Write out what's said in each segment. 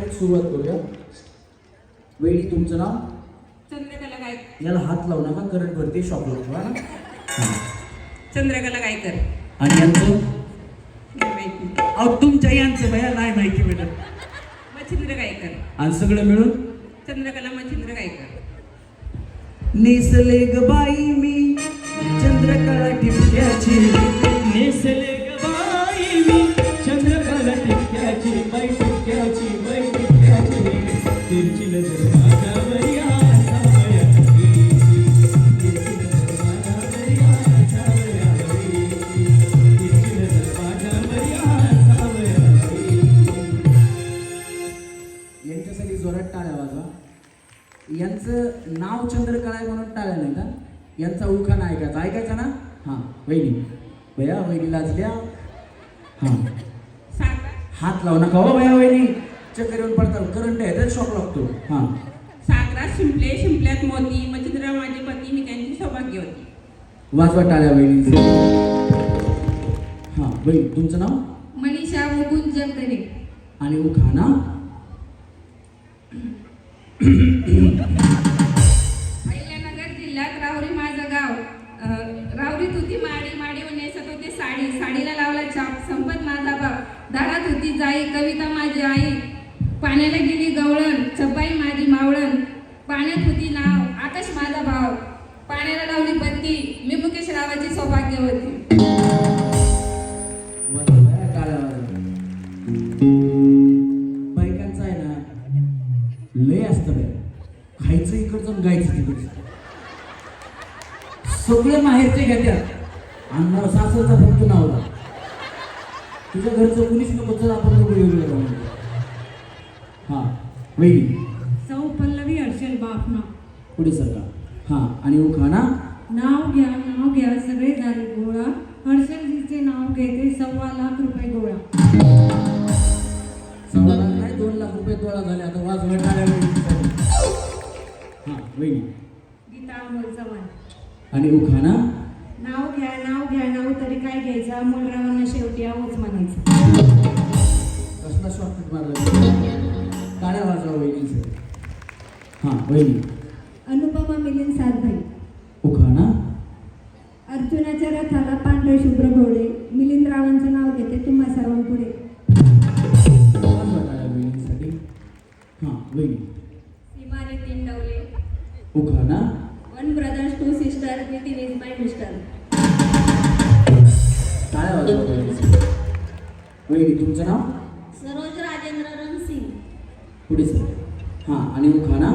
Direct सुरुवात करूया. वेळी तुमचं नाव? चंद्रकला गायकर. याला हात लावू नका, करंट वरती शॉक लागतो हा ना. चंद्रकला गायकर. आणि यांचं? माहिती. अहो तुमच्या यांचं भया नाही माहिती बेटा. मच्छिंद्र गायकर. आणि सगळं मिळून चंद्रकला मच्छिंद्र गायकर. नेसले ग बाई मी चंद्रकला टिपक्याची, नेसले ग बाई मी चंद्रकला टिपक्याची, बाई टिपक्याची, बाई टिपक्याची, तिरची नजर माझ्यावरी आसावयावरी, तिरची नजर माझ्यावरी आसावयावरी, तिरची नजर माझ्यावरी आसावयावरी. यांच्यासाठी जोरात टाळ्या वाजवा. यांचं नाव चंद्रकला आहे म्हणून टाळ्या नाही का? यांचा उखाणा ऐकायचा ना. हां वहिनी, भया वहिनी लाजल्या. हां हात लावू नका हो भया वहिनी, चक्कर येऊन पडतात, करंट आहे तर शॉक लागतो. हां सागरात शिंपले शिंपल्यात मोती, मच्छिंद्र माझे पती, मी त्यांची सौभाग्यवती. वाजवा टाळ्या वहिनी. हां वहिनी तुमचं नाव? मनीषा मुकुंद जगदरे. आणि उखाणा? अहिल्यानगर जिल्ह्यात राहुरी माझं गाव. राहुरीत होती माडी, माडीवर नेसत होते साडी, साडीला लावला छाप, संपत माझा बाप, दारात होती जाई, कविता माझी आई, पाण्याला गेली गवळण, छपाई माझी मावळण, पाण्यात होती नाव, आकाश माझा भाव, पाण्याला लावली बत्ती, मी मुकेश रावाची सौभाग्यवती. बायकांचं आहे ना लय असतं बाय, खायचं इकडचं गायचं तिकडचं, सगळे माहेरचे घेत्यात आणि सासरचा फक्त नावला. तुझ्या घरचं कुणीच नको, चल आपण वेगवेगळं राहून. हां वहिनी? सौ पल्लवी हर्षल बापना. पुढे सरका. हां आणि उखाणा? नाव घ्या सगळे झाले गोळा, हर्षलजीचे नाव घेते 1.25 रुपये गोळा. 1.25 लाख नाही, 2 लाख रुपये तोळा झाले. आता वाज भेटणाऱ्या वेळी. हां वहिनी? गीता अमोल चव्हाण. आणि उखाणा? नाव घ्या नाव तरी काय घ्यायचं, अमोलरावांना शेवटी आवच म्हणायचं. कसला शॉर्टकट मारला, टाळ्या वाजवा वहिनीचं. हां वहिनी? अनुपमा मिलिंद सातभाई. उखाणा? अर्जुनाच्या रथाला पांढरे शुभ्र घोडे, मिलिंद रावांचं नाव घेते तुम्हा सर्वांपुढे. वाजवा टाळ्या वहिनीसाठी. हां वहिनी? सीमा नितीन डवले. उखाणा? 1 brothers 2 sisters, Nitin is my mister. टाळ्या वाजवा वहिनीसाठी. वहिनी तुमचं नाव? सरोज राजेंद्र रणसिंग. पुढे सर. हां आणि उखाणा?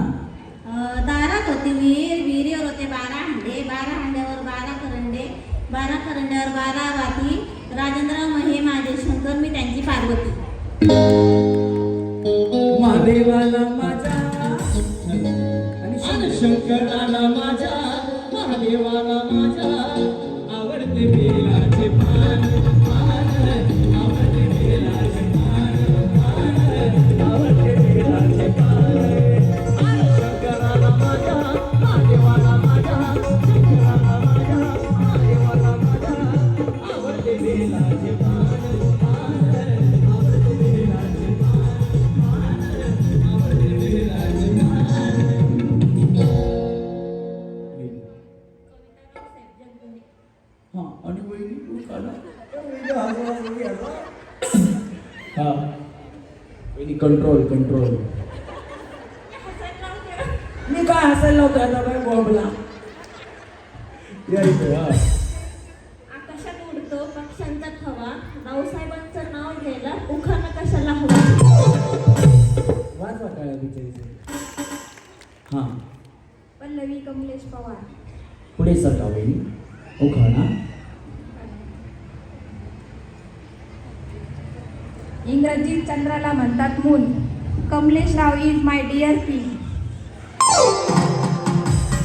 दारात होती विहीर, विहिरीवर होते 12 हंडे, 12 हंड्यावर 12 करंडे, 12 करंड्यावर 12 वाती, राजेंद्र महे माझे शंकर, मी त्यांची पार्वती. महादेवाला माझा आणि शंकराला माझा, महादेवाला माझा आवडते बेलाचे पान, आवडते बेलाचे पान, आवडते बेलाचे पान, शंकराला माझा, महादेवाला माझा, शंकराला माझा, महादेवाला माझा आवडते बेलाचे पान, आवडते बेलाचे पान, आवडते बेलाचे पान. हां आणि वहिनी उखाणा? हां वहिनी कंट्रोल. मी काय हसायला होतो आता बाय बॉम्बला. आकाशात उडतो पक्ष्यांचा थवा, रावसाहेबांचं नाव घ्यायला उखाणा कशाला हवा. वाजवा टाळ्या बिचारीचे. हां पल्लवी कमलेश पवार. पुढे सरका वहिनी. उखाणा? इंग्रजीत चंद्राला म्हणतात moon, Kamlesh Rao is my dear पी.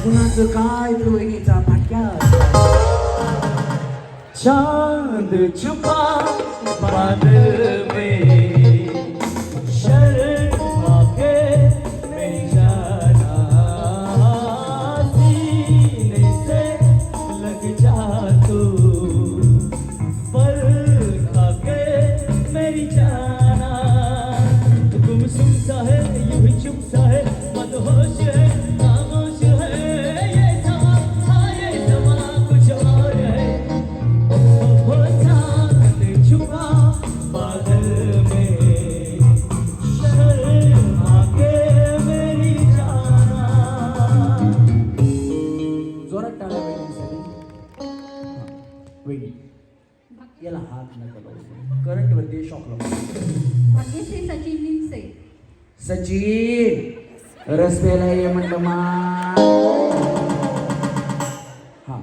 कुणाचं काय तर वहिनीचा फाटक्या. चांद छुपा बादल में, शर्मा के मेरी जाना, सीने से लग जा तू, पर खा के मेरी जाना, गुमसुम सा याला हात नका लावू. करंट वरती शॉक लावतो. भाग्यश्री सचिन लिंगसे. सचिन रस प्यायला ये म्हणलं मा. हा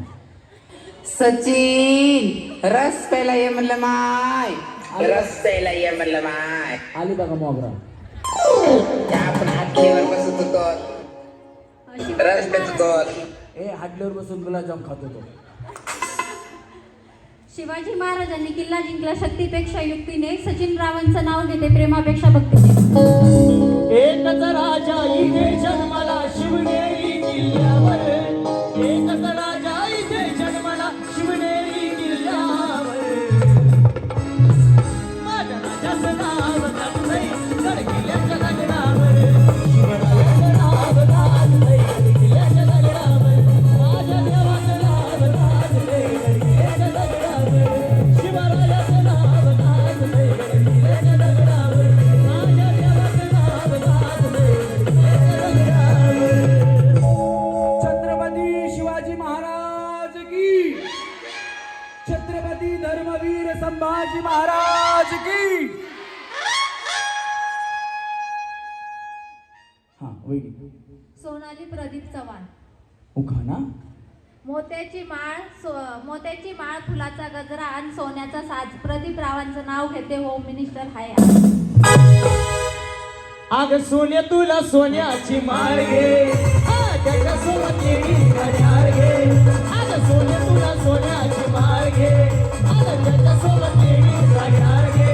सचिन रस प्यायला ये म्हणलं माय. रस प्यायला ये म्हणलं माय. आली बघा मोगरा. त्या आपण हातलीवर बसत होतो, रस पेत होतो. ए हाटल्यावर बसून गुलाबजाम खात होतो. शिवाजी महाराजांनी किल्ला जिंकला शक्तीपेक्षा युक्तीने. सचिन रावांचं नाव घेते प्रेमापेक्षा भक्तीने. एकच राजा इथे जन्माला शिवनेरी किल्ल्यावर. एकच राजा इथे जन्माला शिवनेरी किल्ल्यावर. माझ्या राजाचं नाव गाजलंय गड किल्ल्याच्या दगडावर. शिवरायाचं नाव गाजलंय गड किल्ल्याच्या दगडावर. माझ्या देवाचं नाव गाजलंय गड किल्ल्याच्या दगडावर. शिवरायाचं नाव गाजलंय गड किल्ल्याच्या दगडावर. माझ्या देवाचं नाव गाजलंय गड किल्ल्याच्या दगडावर. छत्रपती शिवाजी महाराज की. छत्रपती धर्मवीर संभाजी महाराज की. हा वैदी सोनाली प्रदीप चव्हाण. उखाणा. मोत्याची माळ फुलाचा गजरा आणि सोन्याचा साज. प्रदीप रावांचं नाव घेते होम मिनिस्टर हाय. अग सोन्या तुला सोन्याची माळ घे. त्याच्या सोबत येईल घड्याळ घे. अग सोन्या तुला सोन्याची माळ घे. अग त्याच्या सोबत येईल घड्याळ घे.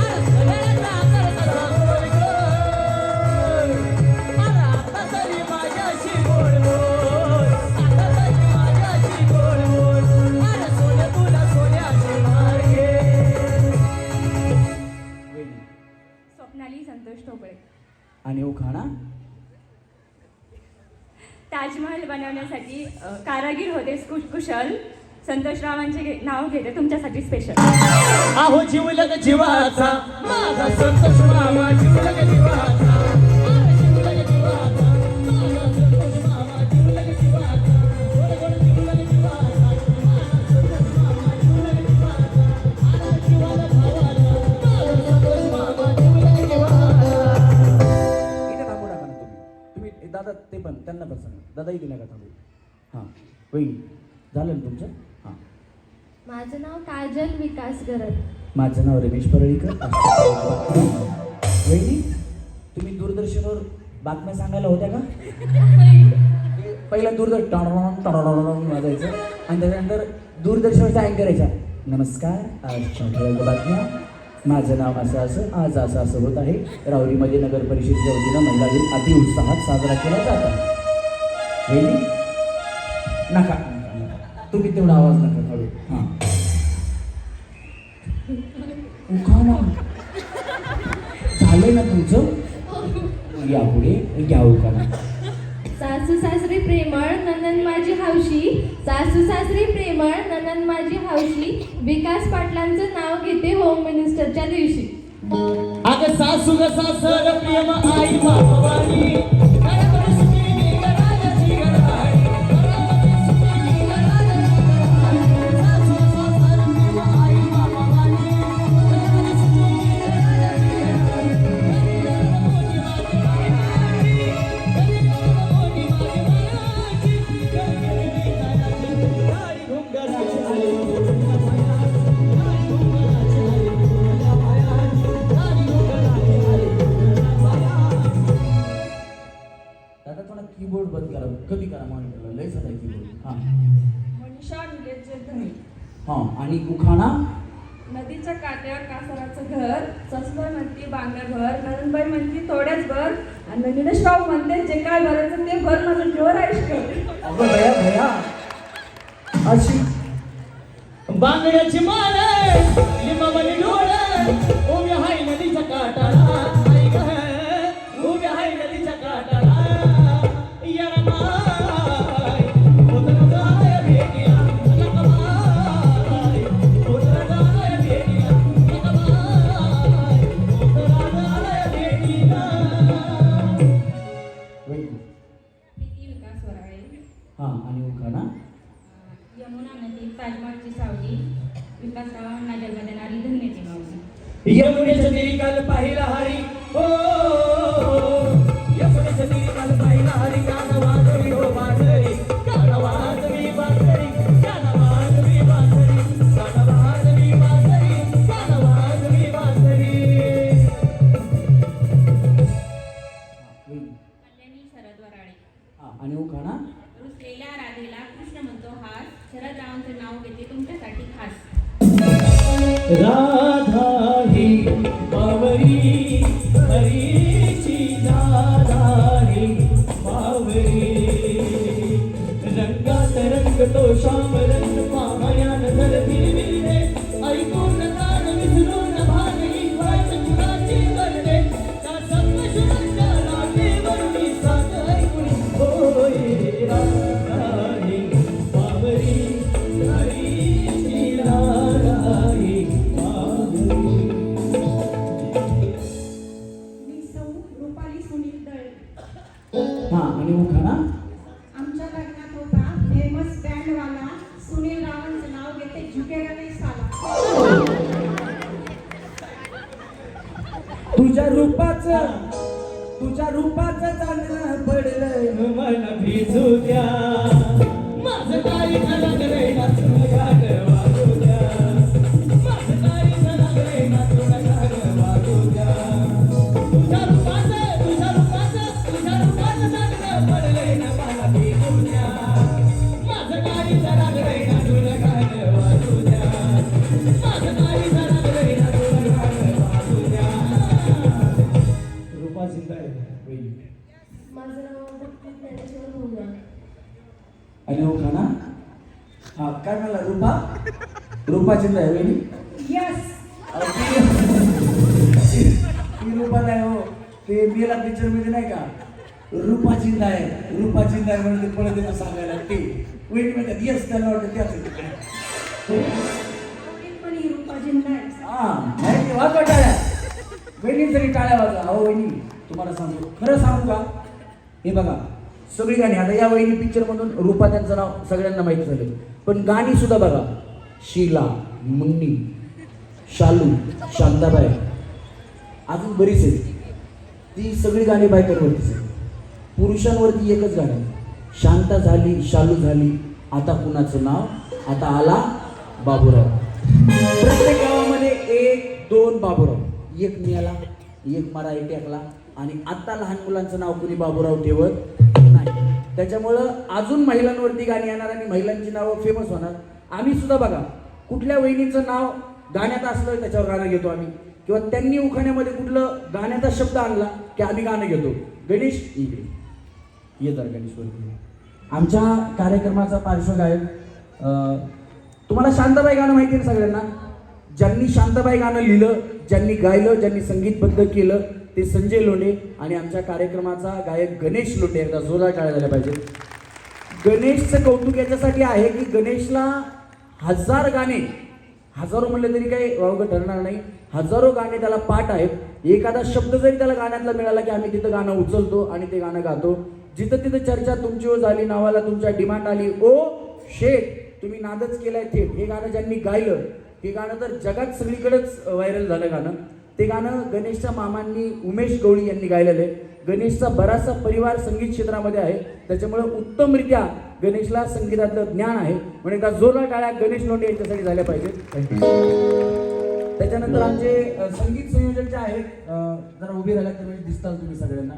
अरे घड्याळाचा आकार कसा गोल गोल. अरे आता तरी माझ्याशी गोड बोल. आता तरी माझ्याशी गोड बोल. अरे सोन्या तुला सोन्याची माळ घे. स्वप्नाली संतोष ठोकळे. आणि उखाणा. ताजमहल बनवण्यासाठी कारागीर होते कुशल. संतोषरावांचे नाव घेते तुमच्यासाठी स्पेशल. अहो जीवलग जीवाचा माझा संतोष मामा. जीवलग जीवाचा. अरे जीवलग जीवाचा माझा संतोष मामा. जीवलग जीवाचा. गोड गोड जीवलग जीवाचा माझा संतोष मामा. जीवलग जीवाचा. अरे जीवाला भावाला माझा संतोष मामा. जीवलग जीवाचा. इथे थांबू नका ना तुम्ही. दादा ते पण त्यांना पण सांगा. दादा इथे नका थांबू. हां होईल झालं ना तुमचं. हां माझं नाव काजल विकास गरड. माझं नाव रमेश परळीकर. वहिनी तुम्ही दूरदर्शनवर बातम्या सांगायला होत्या का? पहिला दूरदर्शन टॉन वाजायचं आणि त्याच्यानंतर दूरदर्शनवरचा अँकर यायचा. नमस्कार, आजच्या ठळक बातम्या. माझं नाव असं असं आज असं असं होत आहे. राहुरीमध्ये नगर परिषदेच्या वतीनं महिला दिन अतिउत्साहात साजरा केला जात आहे. वहिनी नका तुम्ही तेवढा आवाज नका काढू. हां उखाणा झालं ना तुमचं. या पुढे घ्या उखाणा. सासू सासरी प्रेमळ ननन माझी हौशी. सासू सासरी प्रेमळ ननन माझी हौशी. विकास पाटलांचं नाव घेते होम मिनिस्टरच्या दिवशी. अग सासू ग सासर प्रेम आई मावानी. कीबोर्ड बंद करा. कमी करा मॉनिटरला. लय झाला कीबोर्ड. हां मनीषा निलेश जगधने. हां आणि उखाणा. नदीच्या काट्यावर कासाराचं घर. सासूबाई म्हणते बांगड्याभर. नंदबाई म्हणते थोड्याच भर. आणि निलेशराव म्हणते जे काय भरायचं ते भर. माझं जोर आयुष्य. अगं भया भया अशी बांगड्याची माळ लिंबावली डोळ. उभ्या हाय नदीच्या काठाला. आई गं उभ्या हाय नदीच्या काठाला. याला माय उतरा जाय भेटीला. लकमाय उतरा जाय भेटीला. लकमाय उतरा जाय भेटीला. विकास वराळे. हां आणि उखाणा. यमुना नदी ताजमहलची सावली. विकासरावांना जन्म देणारी धन्याची मावशी. यमुनेच्या तीरी काल पाहिला हरी हो, यमुनेच्या तीरी काल पाहिला हरी, गाणं वाजवी हो बासरी, गाणं वाजवी बासरी, गाणं वाजवी बासरी, गाणं वाजवी बासरी, गाणं वाजवी बासरी. कल्याणी शरद वराळे. आणि उखाणा रुसलेल्या राधेला कृष्ण म्हणतो हास, शरदरावांचं नाव घेते तुमच्यासाठी खास. राधा ही बावरी हरीची राधा ही बावरी, रंगात रंगतो श्याम रंग मायान धरती विरले, ऐकून कान विसरून भानही वाट कुणाची वरले, त्या सप्तशृंगाच्या लाटेवरती साथ ऐकून होय राधा ही बावरी हरीची राधा ही बावरी. मी सौ रुपाली सुनील दळे. हा आणि उखाणा आमच्या लग्नात होता फेमस बँडवाला सुनील रावांचं नाव घेते झुकेगा नाही साला. तुझ्या रूपाचं चांदणं पडलं मला भिजू द्या, माझं काही लागलंय ना तुला गाणं वाजू द्या, माझं काही लागलंय ना तुला गाणं वाजू द्या. तुझ्या रूपाचं चांदणं पडलंय ना मला भिजू द्या, माझं काही लागलंय ना तुला गाणं वाजू द्या, माझं काही लागलंय ना तुला गाणं वाजू द्या. रूपा जिंदा आहे माझं नाव भक्ती ज्ञानेश्वर भोंगरा. आणि उखाणा हा काय म्हणला रूपा जिंदा आहे वहिनी. यस. ती रूपा नाही हो, ते मेला पिक्चर मध्ये नाही का रूपा जिंदा आहे म्हणून ते पळत येतं सांगायला ते वहिनी म्हणतात येस त्याला वाटतं त्याच पण ही रूपा जिंदा आहे. हा नाही ते वाजवा टाळ्या, वहिनी तरी टाळ्या वाजवा. अहो वहिनी तुम्हाला सांगतो खरं सांगू का, हे बघा सगळी गाणी आता या वहिनी पिक्चर मधून रूपा त्यांचं नाव सगळ्यांना माहिती झालं, पण गाणी सुद्धा बघा शीला, मुन्नी, शालू, शांताबाई अजून बरीच आहेत, ती सगळी गाणी बायकांवरतीच आहेत. पुरुषांवरती एकच गाणं, शांता झाली शालू झाली आता कुणाचं नाव, आता आला बाबूराव. प्रत्येक गावामध्ये 1-2 बाबूराव, एक मिळाला एक मारा एक टेकला, आणि आता लहान मुलांचं नाव कुणी बाबूराव ठेवत नाही. त्याच्यामुळं अजून महिलांवरती गाणी येणार आणि महिलांची नावं फेमस होणार. आम्ही सुद्धा बघा कुठल्या वहिनीचं नाव गाण्यात असलं त्याच्यावर गाणं घेतो आम्ही, किंवा त्यांनी उखाण्यामध्ये कुठलं गाण्याचा शब्द आणला की आम्ही गाणं घेतो. गणेश इकडे ये तर गणेश वरती. आमच्या कार्यक्रमाचा पार्श्वगायक तुम्हाला शांताबाई गाणं माहिती आहे सगळ्यांना. ज्यांनी शांताबाई गाणं लिहिलं, ज्यांनी गायलं, ज्यांनी संगीतबद्ध केलं ते संजय लोंढे, आणि आमच्या कार्यक्रमाचा गायक गणेश लोंढे. एकदा जोरदार टाळ्या झाल्या पाहिजे. गणेशचं कौतुक याच्यासाठी आहे की गणेशला 1000 गाणे, हजारो म्हणलं तरी काही वावगं ठरणार नाही, हजारो गाणे त्याला पाठ आहेत. एखादा शब्द जरी त्याला गाण्यातला मिळाला की आम्ही तिथं गाणं उचलतो आणि ते गाणं गातो. जिथं तिथं चर्चा तुमची हो झाली, नावाला तुमच्या डिमांड आली, ओ शेट तुम्ही नादच केलाय थेट. हे गाणं ज्यांनी गायलं ते गाणं तर जगात सगळीकडेच व्हायरल झालं गाणं. ते गाणं गणेशच्या मामांनी उमेश गवळी यांनी गायलेलं आहे. गणेशचा बराचसा परिवार संगीत क्षेत्रामध्ये आहे, त्याच्यामुळे उत्तमरित्या गणेशला संगीतातलं ज्ञान आहे. म्हणून एकदा जोरदार टाळ्या गणेश लोंढे यांच्यासाठी झाल्या पाहिजेत. त्याच्यानंतर आमचे संगीत संयोजक जे आहेत, जरा उभे राहिला तर दिसताल तुम्ही सगळ्यांना,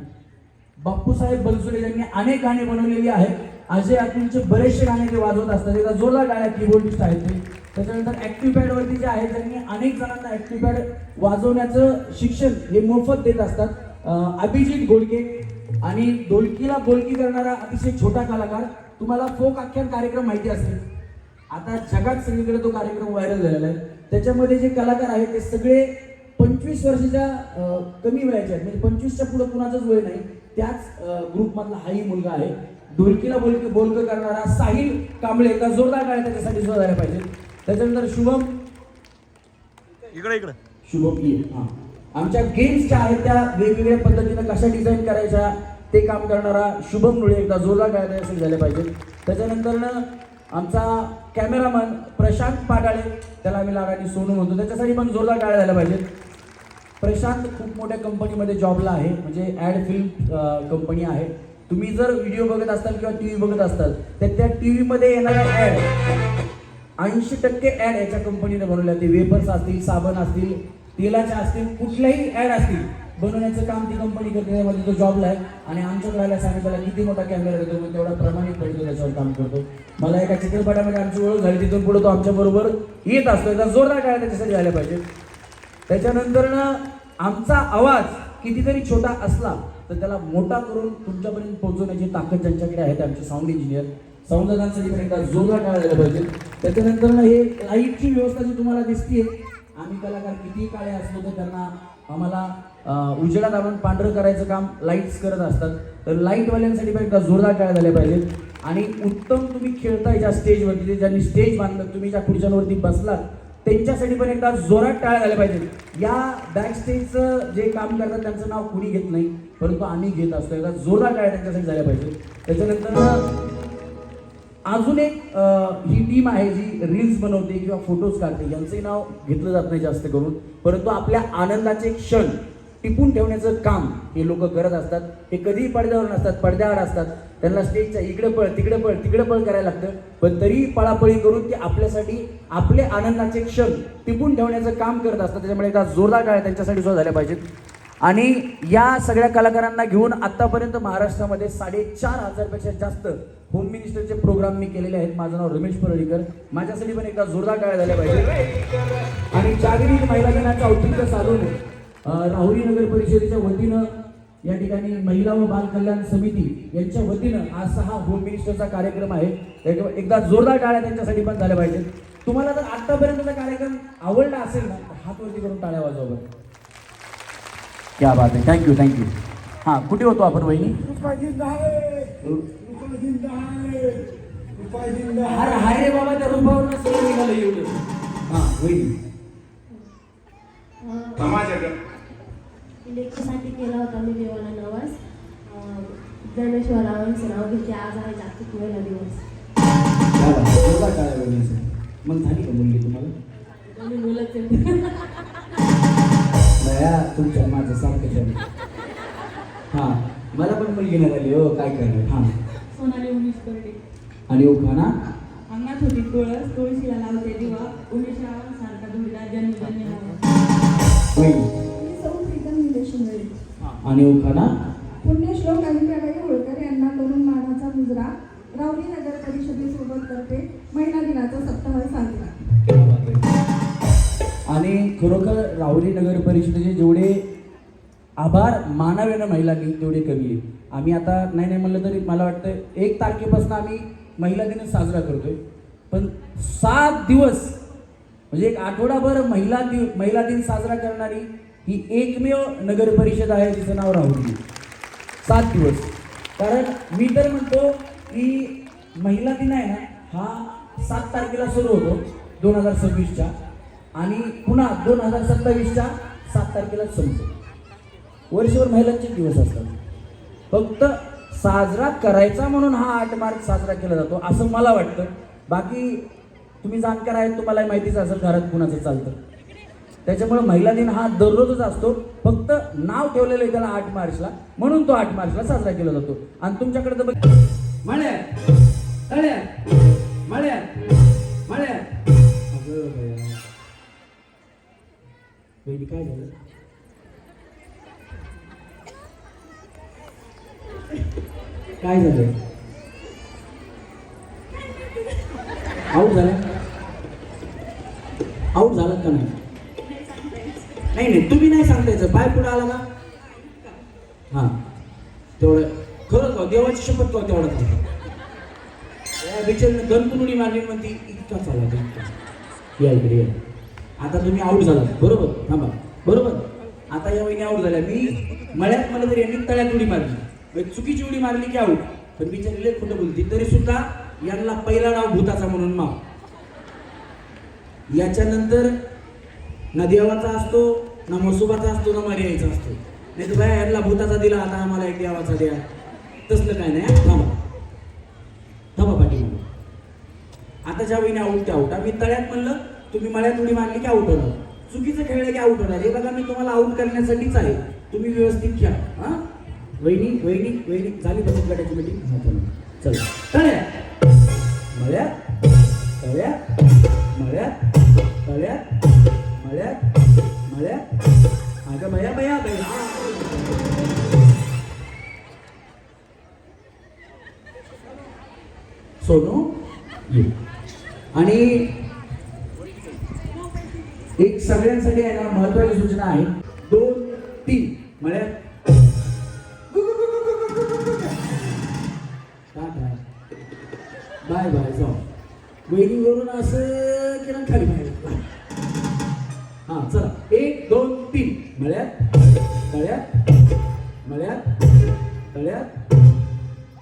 बाप्पूसाहेब बनसोडे यांनी अनेक गाणी बनवलेली आहेत. अजय अतुलचे बरेचसे गाणे ते वाजवत असतात. एकदा जोरदार गाण्या कीबोर्डिस्ट आहेत ते. त्याच्यानंतर ऍक्टिव्ह पॅडवरती जे आहेत त्यांनी अनेक जणांना ऍक्टिव्ह पॅड वाजवण्याचं शिक्षण हे मोफत देत असतात. अभिजित घोडके, आणि ढोलकीला बोलकी करणारा अतिशय छोटा कलाकार. तुम्हाला फोक आख्यान कार्यक्रम माहिती असेल, आता जगात सगळीकडे तो कार्यक्रम व्हायरल झालेला आहे. त्याच्यामध्ये जे कलाकार आहेत ते सगळे 25 वर्षाच्या कमी वयाचे आहेत, म्हणजे 25च्या पुढे कुणाचंच वय नाही. त्याच ग्रुपमधला हाही मुलगा आहे. ढोलकीला बोलकं करणारा साहिल कांबळे. एकदा जोरदार गाणे त्याच्यासाठी सुद्धा झाले पाहिजे. त्याच्यानंतर शुभम शुभम की हां, आमच्या गेम्स ज्या आहेत त्या वेगवेगळ्या पद्धतीनं कशा डिझाईन करायच्या ते काम करणारा शुभम मुळे. एकदा जोरदार गाणे त्याच्यासाठी झाले पाहिजे. त्याच्यानंतर आमचा कॅमेरामन प्रशांत पाडाळे, त्याला आम्ही लाडाने सोनू म्हणतो, त्याच्यासाठी पण जोरदार टाळ्या झाल्या पाहिजेत. प्रशांत खूप मोठ्या कंपनीमध्ये जॉबला आहे, म्हणजे ॲड फिल्म कंपनी आहे. तुम्ही जर व्हिडिओ बघत असाल किंवा टी व्ही बघत असाल तर त्या टी व्हीमध्ये येणाऱ्या ॲड 80% ॲड याच्या कंपनीने बनवल्या. ते वेपर्स असतील, साबण असतील, तेलाच्या असतील, कुठल्याही ॲड असतील बनवण्याचं काम ती कंपनी करते. त्यामध्ये तो जॉबला आहे आणि आमच्याकडे आल्या सांगितलं किती मोठा कॅमेरा देतो, मग तेवढा प्रमाणितपणे तो त्याच्यावर काम करतो. मला एका चित्रपटामध्ये आमची ओळख झाली, तिथून पुढे तो आमच्याबरोबर येत असतो. एकदा जोरदार टाळ्या त्याच्यासाठी झाल्या पाहिजे. त्याच्यानंतरनं आमचा आवाज कितीतरी छोटा असला तर त्याला मोठा करून तुमच्यापर्यंत पोहोचवण्याची ताकद ज्यांच्याकडे आहे ते आमचे साऊंड इंजिनियर. साऊंड दादांसाठी पण एकदा जोरदार टाळ्या झाल्या पाहिजे. त्याच्यानंतरनं हे लाईटची व्यवस्था जी तुम्हाला दिसते, आम्ही कलाकार कितीही काळे असलो तर त्यांना आम्हाला उजेडात आणून पांढरं करायचं काम लाईट्स करत असतात. तर लाईटवाल्यांसाठी पण एकदा जोरदार टाळ्या झाल्या पाहिजेत. आणि उत्तम तुम्ही खेळताय ज्या स्टेजवरती, ज्यांनी स्टेज बांधलं, तुम्ही ज्या खुर्च्यांवरती बसलात त्यांच्यासाठी पण एकदा जोरात टाळ्या झाल्या पाहिजेत. या बॅक स्टेजचं जे काम करतात त्यांचं नाव कुणी घेत नाही, परंतु आम्ही घेत असतो. एकदा जोरदार टाळ्या त्यांच्यासाठी झाल्या पाहिजेत. त्याच्यानंतर अजून एक ही टीम आहे जी रील्स बनवते किंवा फोटोज काढते, यांचंही नाव घेतलं जात नाही जास्त करून, परंतु आपल्या आनंदाचे क्षण टिपून ठेवण्याचं काम हे लोक करत असतात. हे कधीही पडद्यावर नसतात, पडद्याआड असतात. त्यांना स्टेजच्या इकडे पळ तिकडे पळ तिकडे पळ करायला लागतं, पण तरीही पळापळी करून ते आपल्यासाठी आपले आनंदाचे क्षण टिपून ठेवण्याचं काम करत असतात. त्याच्यामुळे एकदा जोरदार टाळ्या त्यांच्यासाठी सुद्धा झाल्या पाहिजेत. आणि या सगळ्या कलाकारांना घेऊन आतापर्यंत महाराष्ट्रामध्ये 4,500 पेक्षा जास्त होम मिनिस्टरचे प्रोग्राम मी केलेले आहेत. माझं नाव रमेश परळीकर. माझ्यासाठी पण एकदा जोरदार टाळ्या झाल्या पाहिजेत. आणि जागतिक महिला दिनाचं औचित्य साधून राहुरी नगर परिषदेच्या वतीनं या ठिकाणी महिला व बाल कल्याण समिती यांच्या वतीनं आज हा होम मिनिस्टरचा कार्यक्रम आहे. एकदा जोरदार टाळ्या त्यांच्यासाठी पण झाल्या पाहिजेत. तुम्हाला जर आतापर्यंतचा कार्यक्रम आवडला असेल ना तर हात वरती करून टाळ्या वाजवा. क्या बात आहे, थँक्यू थँक्यू. हां, कुठे होतो आपण वहिनी? अरे हाय रे बाबा, त्या रूपावर सगळं निघालं एवढं. हां वहिनी, लेखीसाठी केला होता मी देवाला नवस. गणेश्वरावांचं नाव घेते. आज आहे जागतिक महिला दिवस. मग झाली का मुलगी तुम्हाला? दोन्ही मुलंच आहेत. दया तुमच्या माझं सारखं. हां, मला पण मुलगी नाही झाली हो, काय करणार. हां, सोनाली उमेश करते. आणि उखाणा अंगणात होती तुळस, तुळशीला लावते दिवा, उमेशावांसारखा धुळीला जन्मजन्मी आणि उखाणा पुण्यश्लोक अहिल्याबाई होळकर यांना करून मानाचा मुजरा. राहुरी नगर परिषदेसोबत करते महिला दिनाचा सप्ताह साजरा. आणि खरोखर राहुरी नगर परिषदेचे जेवढे आभार मानावे ना महिलांनी तेवढे कमी आहे. आम्ही आता नाही म्हणलं तरी मला वाटतं 1 तारखेपासून आम्ही महिला दिन साजरा करतोय, पण 7 दिवस म्हणजे एक आठवडाभर महिला दिन साजरा करणारी ही एकमेव नगर परिषद आहे जिचं नाव राहुरी. 7 दिवस. कारण मी तर म्हणतो की महिला दिन आहे ना हा 7 तारखेला सुरू होतो 2026च्या आणि पुन्हा 2027च्या 7 तारखेला संपतो. वर्षभर महिलांचे दिवस असतात. फक्त साजरा करायचा म्हणून हा 8 मार्च साजरा केला जातो असं मला वाटतं. बाकी तुम्ही जाणकार आहेत, तुम्हाला माहितीच असेल घरात कुणाचं चालतं. त्याच्यामुळे महिला दिन हा दररोजच असतो, फक्त नाव ठेवलेलं आहे त्याला 8 मार्चला, म्हणून तो 8 मार्चला साजरा केला जातो. आणि तुमच्याकडे तर बघ मळ्या तळ्या मळ्या मळ्या काय झालं? काय झालं? आऊट झाला? आऊट झाला का नाही? नाही तुम्ही नाही सांगतायचं. पाय पुढे आला का? हां, तेवढं खरंच का देवाची शपथ का तेवढं झालं. बिचारीनं गणपून उडी मारली म्हणती इतका चालला इतका. या इकडे या. आता तुम्ही आऊट झाला बरोबर. थांबा बरोबर. आता या वहिनी आऊट झाल्या. मी मळ्यात मला तरी यांनी तळ्यात उडी मारली, चुकीची उडी मारली की आऊट. पण बिचारी लय खोटं बोलती तरी सुद्धा यांना पहिला नाव भूताचा म्हणून माव. याच्यानंतर ना देवाचा असतो ना मसुबाचा असतो ना मर्यायचा असतो. नाही तर बाया यांना भूताचा दिला आता आम्हाला एक देवाचा द्या, तसलं काय नाही. थांबा थांबा पाठी आता ज्या वहिनी आऊट त्या आऊट. आम्ही तळ्यात म्हणलं तुम्ही मळ्यात उडी मारली की आऊट होणार. चुकीचं खेळलं की आऊट होणार. हे बघा मी तुम्हाला आऊट करण्यासाठीच आहे. तुम्ही व्यवस्थित खेळा. हा वहिनी वहिनी वहिनी झाली बचत गटाची मीटिंग. हा चला चला तळ्यात मळ्यात तळ्यात मळ्यात तळ्यात मळ्यात मळ्यात. अगं बया बया बया. सोनू ये. आणि एक सगळ्यांसाठी आहे ना महत्वाची सूचना आहे. 2 3 मळ्यात बाय बाय जाऊ. वहिनीवरून असं केलं खाली बाहेर. हा चला 1 2 3 मळ्यात तळ्यात मळ्यात तळ्यात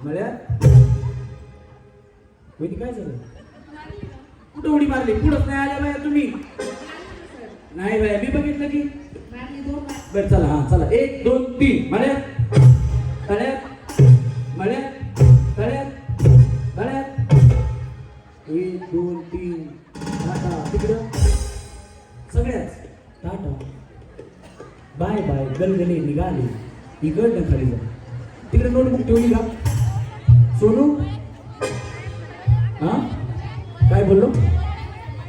मळ्यात. वहिनी काय झालं? कुठं उडी मारली? पुढंच नाही आल्या बाया तुम्ही. नाही बाया मी बघितलं की. बरं चला हा चला 1 2 3 मळ्यात तळ्यात मळ्यात तळ्यात तळ्यात. 1 2 3 टाटा. तिकडं सगळ्याच टाटा बाय बाय. गलगली निघाली इकडनं खाली जा. तिकडे नोटबुक ठेवली का सोनू? हा काय बोललो?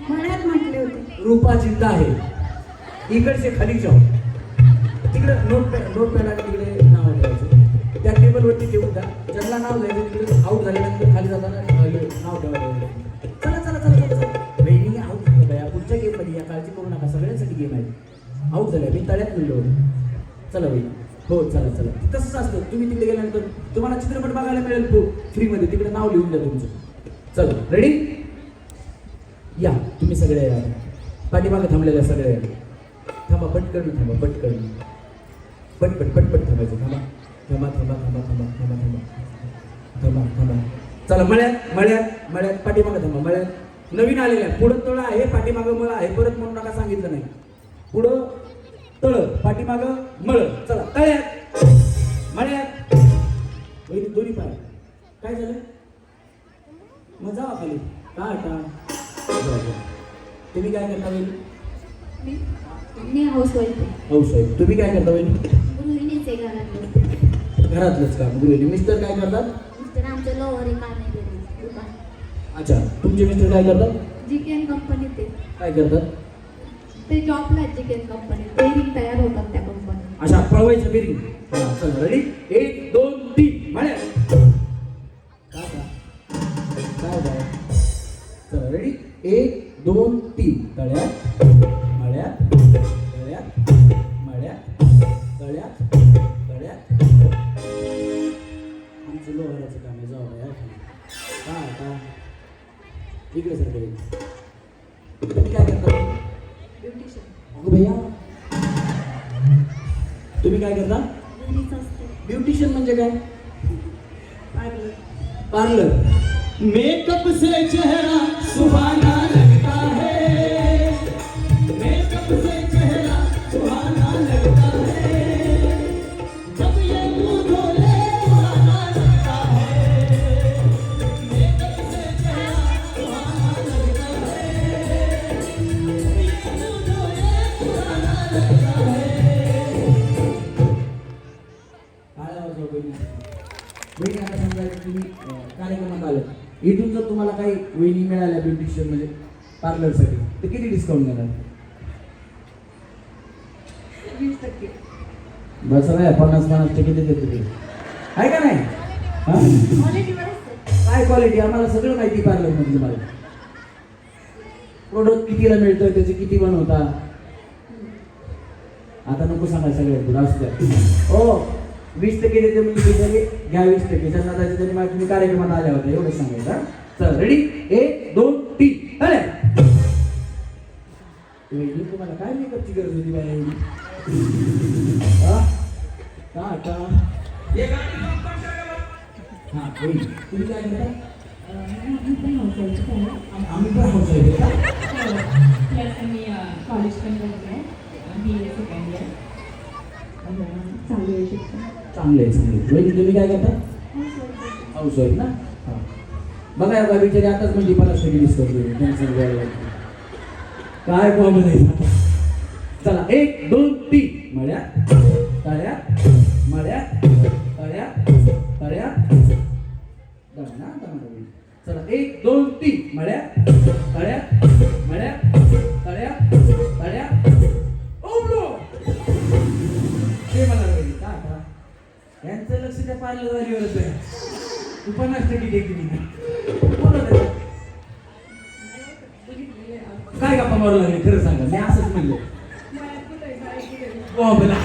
मळ्यात म्हटले होते. रूपा चिंता आहे. इकडचे खाली जाऊ. तिकडे नोटपॅड आहे तिकडे नाव ठेवायचं. त्या टेबलवरती ठेवून द्या. ज्यांना नाव द्यायचं तिकडे आऊट झाल्यानंतर खाली जाताना नाव ठेवायचं. चला चला चला चला चला. बहिणीने आऊट झालं बाया. पुढच्या गेममध्ये या काळजी करू नका. सगळ्यांसाठी गेम आहे. आऊट झाल्या. मी तळ्यात मिळलो. चला बाई. हो चला चला. तसंच असतं. तुम्ही तिकडे गेल्यानंतर तुम्हाला चित्रपट बघायला मिळेल फ्रीमध्ये. तिकडे नाव लिहून द्या तुमचं. चला रेडी या. तुम्ही सगळे या. पाठीमागे थांबलेल्या सगळे या. थांबा पटकन थांबा पटकन पटपट पटपट थांबायचं. थांबा थांबा थांबा थांबा थांबा थांबा थांबा थांबा थांबा. चला मळ्यात मळ्यात मळ्यात पाठीमागं थांबा. मळ्यात नवीन आलेल्या पुढं तळ आहे पाठीमागं मळ आहे. परत म्हणू नका सांगितलं नाही. पुढं तळ पाठीमागं मळ. चला तळ्यात मळ्यात. वहिनी दोन्ही पाय. काय झालं? मग जावा खाली. टाटा. तुम्ही काय करता वहिनी? मी हाऊसवाईफ आहे. हाऊसवाईफ. तुम्ही काय करता वहिनी? गृहिणीच आहे घरातलं. घरातलंच काम. गृहिणी. मिस्टर काय करतात? मिस्टर आमच्या लोवर एक आहे दुकान. अच्छा. तुमचे मिस्टर काय करतात? जीकेन कंपनीत आहे. काय करतात? ते जॉबला आहेत जीकेन कंपनीत. बेरिंग तयार होतात त्या कंपनीत. अच्छा पळवायचं बेरिंग. चला रेडी 1 2 3 मळ्यात. काय काय चला रेडी 1 2 3 तळ्यात मळ्यात तळ्यात मळ्यात तळ्यात तळ्यात. आमचं लोहाराचं काम आहे. जाऊ बाया. का इकडे सर काही. तुम्ही काय करता? अगो भैया तुम्ही काय करता? घरीच असते. ब्युटिशियन म्हणजे काय? पार्लर. मेकअप से चेहरा सुहाना लगता है. मेकअप से चेहरा सुहाना लगता है. जब ये मुंह धोले पुराना लगता है. मेकअप से चेहरा सुहाना लगता है. जब ये मुंह धोले पुराना लगता है. वहिनी आता समजा तुम्ही कार्यक्रमात आले. इथून जर तुम्हाला काही वहिनी मिळाल्या ब्युटिशियन म्हणजे पार्लरसाठी तर किती डिस्काउंट देणार? 20%. बस आहे 50-50% देते तुम्ही. आहे का नाही? हां क्वालिटीवर असते. काय क्वालिटी? आम्हाला सगळं माहिती पार्लरमध्ये. तुम्हाला प्रोडक्ट कितीला मिळतं त्याचे किती बनवता. आता नको सांगायला सगळ्यात पुढे असू द्या. हो 20% देते म्हणजे बिचारी घ्या 20%. ज्यांना जायचं त्यांनी मला तुम्ही कार्यक्रमात आल्या होत्या एवढंच सांगायचं. चल रेडी 1 2 3 तळे. तुम्हाला काय मेकअपची गरज होती बाय एवढी? का हां तुम्ही काय करता? आम्ही पण हाऊसवाईफ आहे. आम्ही पण हाऊसवाईफ आहे का? प्लस मी कॉलेज पण करते. BA second year. चालू आहे शिक्षण. चांगले आहे चांगले. वहिनी तुम्ही काय करता? हाऊसवाईफ ना. हां बघा बघा बिचारी आताच म्हणजे 50% डिस्काउंट काय प्रॉब्लेम आहे. चला 1 2 3 मळ्या तळ्या मळ्या तळ्या तळ्या दमना दमना. चला 1 2 3 मळ्या तळ्या मळ्या तळ्या तळ्या ओबलो. ते मला कळलं का आता यांचं लक्ष त्या पार्लर वालीवरच आहे. तू 50% टेक्निक काय गप्पा मारू लागले खरं सांगा. मी असंच म्हणलं ओ बोला.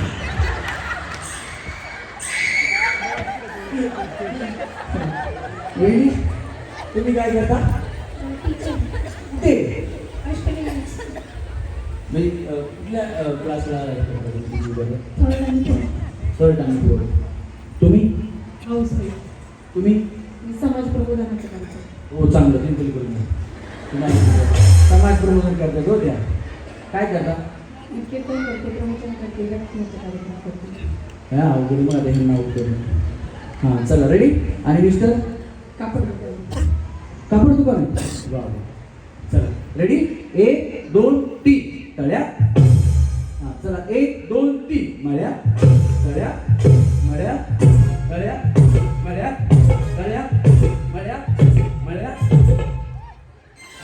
वहिनी तुम्ही काय करता ते म्हणजे कुठल्या क्लासला थर्ड आणि फोर्थ. तुम्ही तुम्ही समाज प्रबोधनाचं करतो. हो चांगलं सिंपली करून तुम्हाला समाज प्रबोधन करतात हो त्या. काय करता कीर्तन करते, प्रवचन करते, व्यक्तिमत्व कार्यक्रम करते. हा अवघड मला ते नाव करून. हां चला रेडी. आणि मिस्टर कापड दुकान. कापड दुकान आहे. वा चला रेडी 1 2 3 तळ्या. हां चला 1 2 3 मळ्या तळ्या मळ्या तळ्या मळ्या तळ्या मळ्या मळ्या.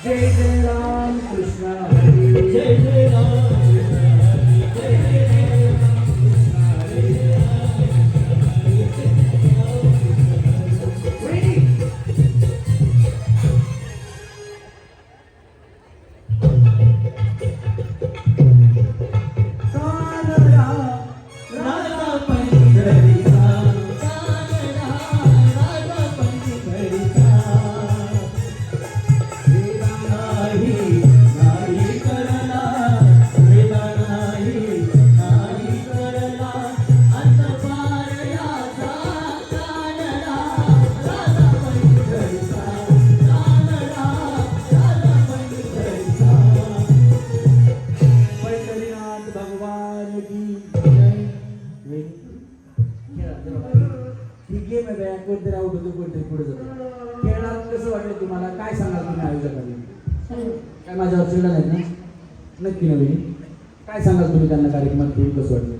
जय जय राम कृष्ण हरी जय जय राम कृष्ण हरी जय जय राम कृष्ण हरी. तुम्हाला काय सांगाल तुम्ही आयोजकांना? काय माझ्यावर चिडलं नाही ना? नक्की नवीन काय सांगाल तुम्ही त्यांना कार्यक्रमात घेऊन कसं वाटलं?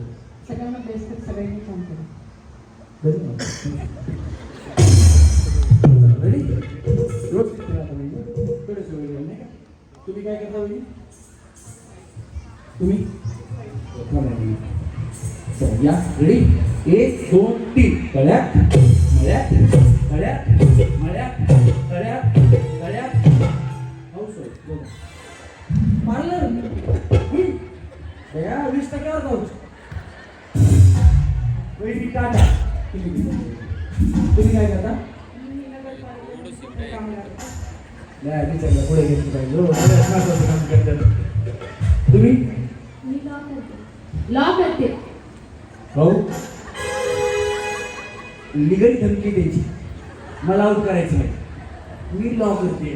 सगळ्यांना बेस्ट, सगळ्यांनी काम करा. रेडी रोज तुम्ही काय करता वहिनी? तुम्ही या रेडी 1 2 3 तळ्या मळ्या तळ्या मळ्या तळ्या तळ्या. पार्लर 20% जाऊच वहिनी टाटा. तुम्ही काय करता? पुढे घेतलं पाहिजे. तुम्ही मी लॉ करते. लॉ करते. भाऊ लिगल धमकी द्यायची मला आउट करायचं नाही. मी लॉ करते.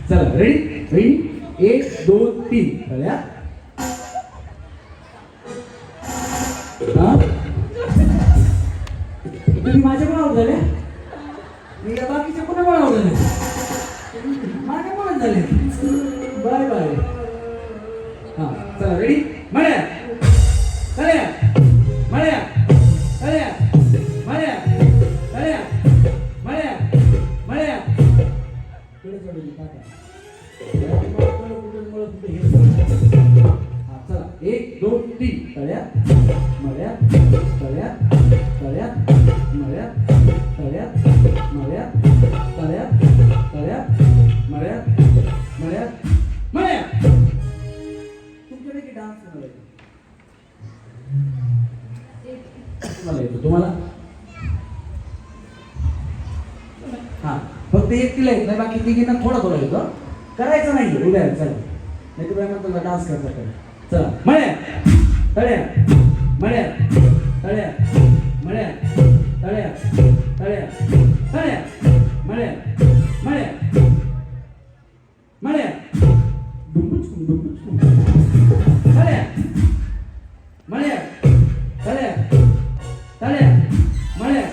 चला रेडी रेडी 1 2 3 तळ्या. तुम्ही माझ्या पण आउट झाल्या. मी या बाकीच्या कोणा पण आउट झाले. माझ्या पण झाले. Bye bye. हां चला रेडी मळ्या तळ्या मळ्या तळ्या मळ्या तळ्या मळ्या मळ्या. चला 1 2 3 तळ्या मळ्या तळ्या तळ्या मळ्या तळ्या मळ्या तळ्या तळ्या मळ्या मळ्या मळ्या. तुमच्यापैकी डान्स कोणाला येतो? तुम्हाला येतो? तुम्हाला हा फक्त एकटीला येत नाही, बाकी तिघींना थोडा थोडा येतो. करायचं नाही उद्या चला नाही तर तुला डान्स करता कर. चला मळ्या तळ्या मळ्या तळ्या मळ्या तळ्या तळ्या तळ्या मळ्या मळ्या मळ्या डुंबुचकुम डुंबुचकुम तळ्या मळ्या तळ्या तळ्या मळ्या